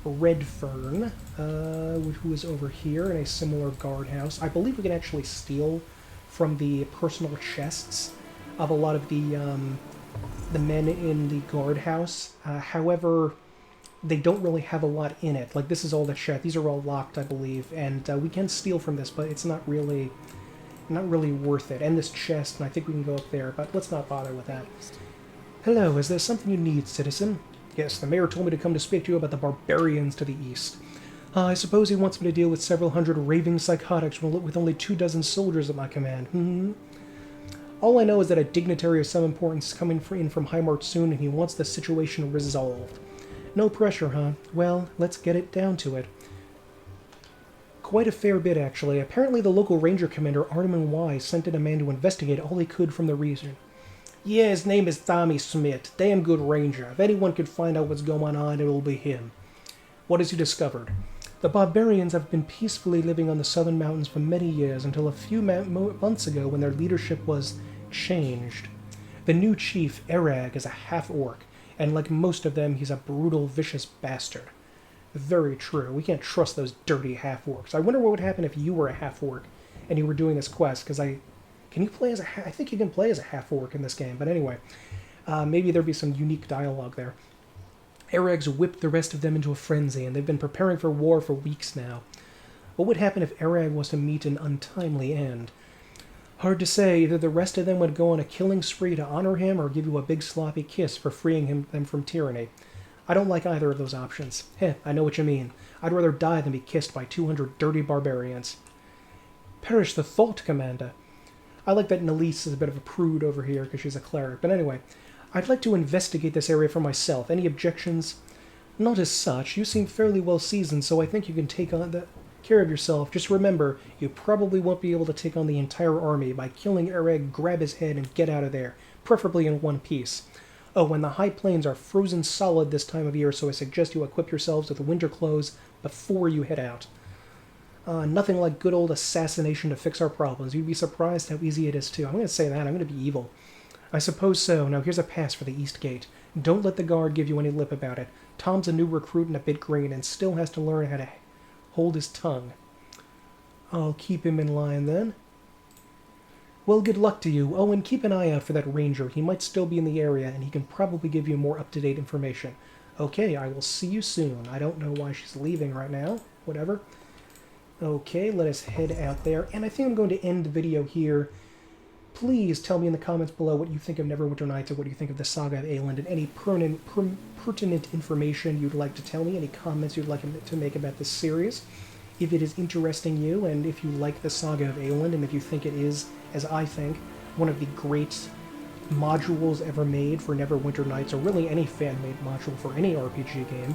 Redfern, who is over here in a similar guardhouse. I believe we can actually steal from the personal chests of a lot of the men in the guardhouse. However, they don't really have a lot in it. Like, this is all the chest. These are all locked, I believe, and we can steal from this, but it's not really worth it. And this chest, and I think we can go up there, but let's not bother with that. Hello, is there something you need, citizen? Yes, the mayor told me to come to speak to you about the barbarians to the east. I suppose he wants me to deal with several hundred raving psychotics with only 24 soldiers at my command. All I know is that a dignitary of some importance is coming in from High March soon, and he wants the situation resolved. No pressure, huh? Well, let's get it down to it. Quite a fair bit, actually. Apparently the local ranger commander, Arteman Wise, sent in a man to investigate all he could from the region. Yeah, his name is Tommy Smith. Damn good ranger. If anyone could find out what's going on, it will be him. What has he discovered? The barbarians have been peacefully living on the southern mountains for many years until a few months ago when their leadership was changed. The new chief, Erag, is a half-orc, and like most of them, he's a brutal, vicious bastard. Very true. We can't trust those dirty half-orcs. I wonder what would happen if you were a half-orc and you were doing this quest, because Can you play as a... I think you can play as a half-orc in this game, but anyway. Maybe there'd be some unique dialogue there. Ereg's whipped the rest of them into a frenzy, and they've been preparing for war for weeks now. What would happen if Ereg was to meet an untimely end? Hard to say. Either the rest of them would go on a killing spree to honor him, or give you a big sloppy kiss for freeing them from tyranny. I don't like either of those options. I know what you mean. I'd rather die than be kissed by 200 dirty barbarians. Perish the thought, Commander. I like that Nalise is a bit of a prude over here because she's a cleric. But anyway, I'd like to investigate this area for myself. Any objections? Not as such. You seem fairly well seasoned, so I think you can take care of yourself. Just remember, you probably won't be able to take on the entire army. By killing Ereg, grab his head and get out of there, preferably in one piece. Oh, and the high plains are frozen solid this time of year, so I suggest you equip yourselves with winter clothes before you head out. Nothing like good old assassination to fix our problems. You'd be surprised how easy it is, too. I'm going to say that. I'm going to be evil. I suppose so. Now, here's a pass for the East Gate. Don't let the guard give you any lip about it. Tom's a new recruit and a bit green, and still has to learn how to hold his tongue. I'll keep him in line, then. Well, good luck to you. Oh, and keep an eye out for that ranger. He might still be in the area, and he can probably give you more up-to-date information. Okay, I will see you soon. I don't know why she's leaving right now. Whatever. Okay, let us head out there. And I think I'm going to end the video here. Please tell me in the comments below what you think of Neverwinter Nights, or what you think of the Saga of Aielund, and any pertinent information you'd like to tell me, any comments you'd like to make about this series. If it is interesting you, and if you like the Saga of Aielund, and if you think it is, as I think, one of the great modules ever made for Neverwinter Nights, or really any fan-made module for any RPG game,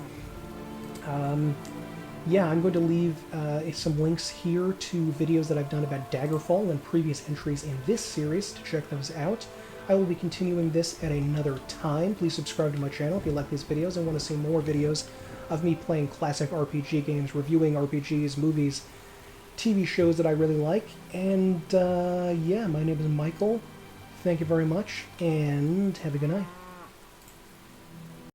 yeah, I'm going to leave some links here to videos that I've done about Daggerfall and previous entries in this series to check those out. I will be continuing this at another time. Please subscribe to my channel if you like these videos and want to see more videos of me playing classic RPG games, reviewing RPGs, movies, TV shows that I really like. And yeah, my name is Michael. Thank you very much, and have a good night.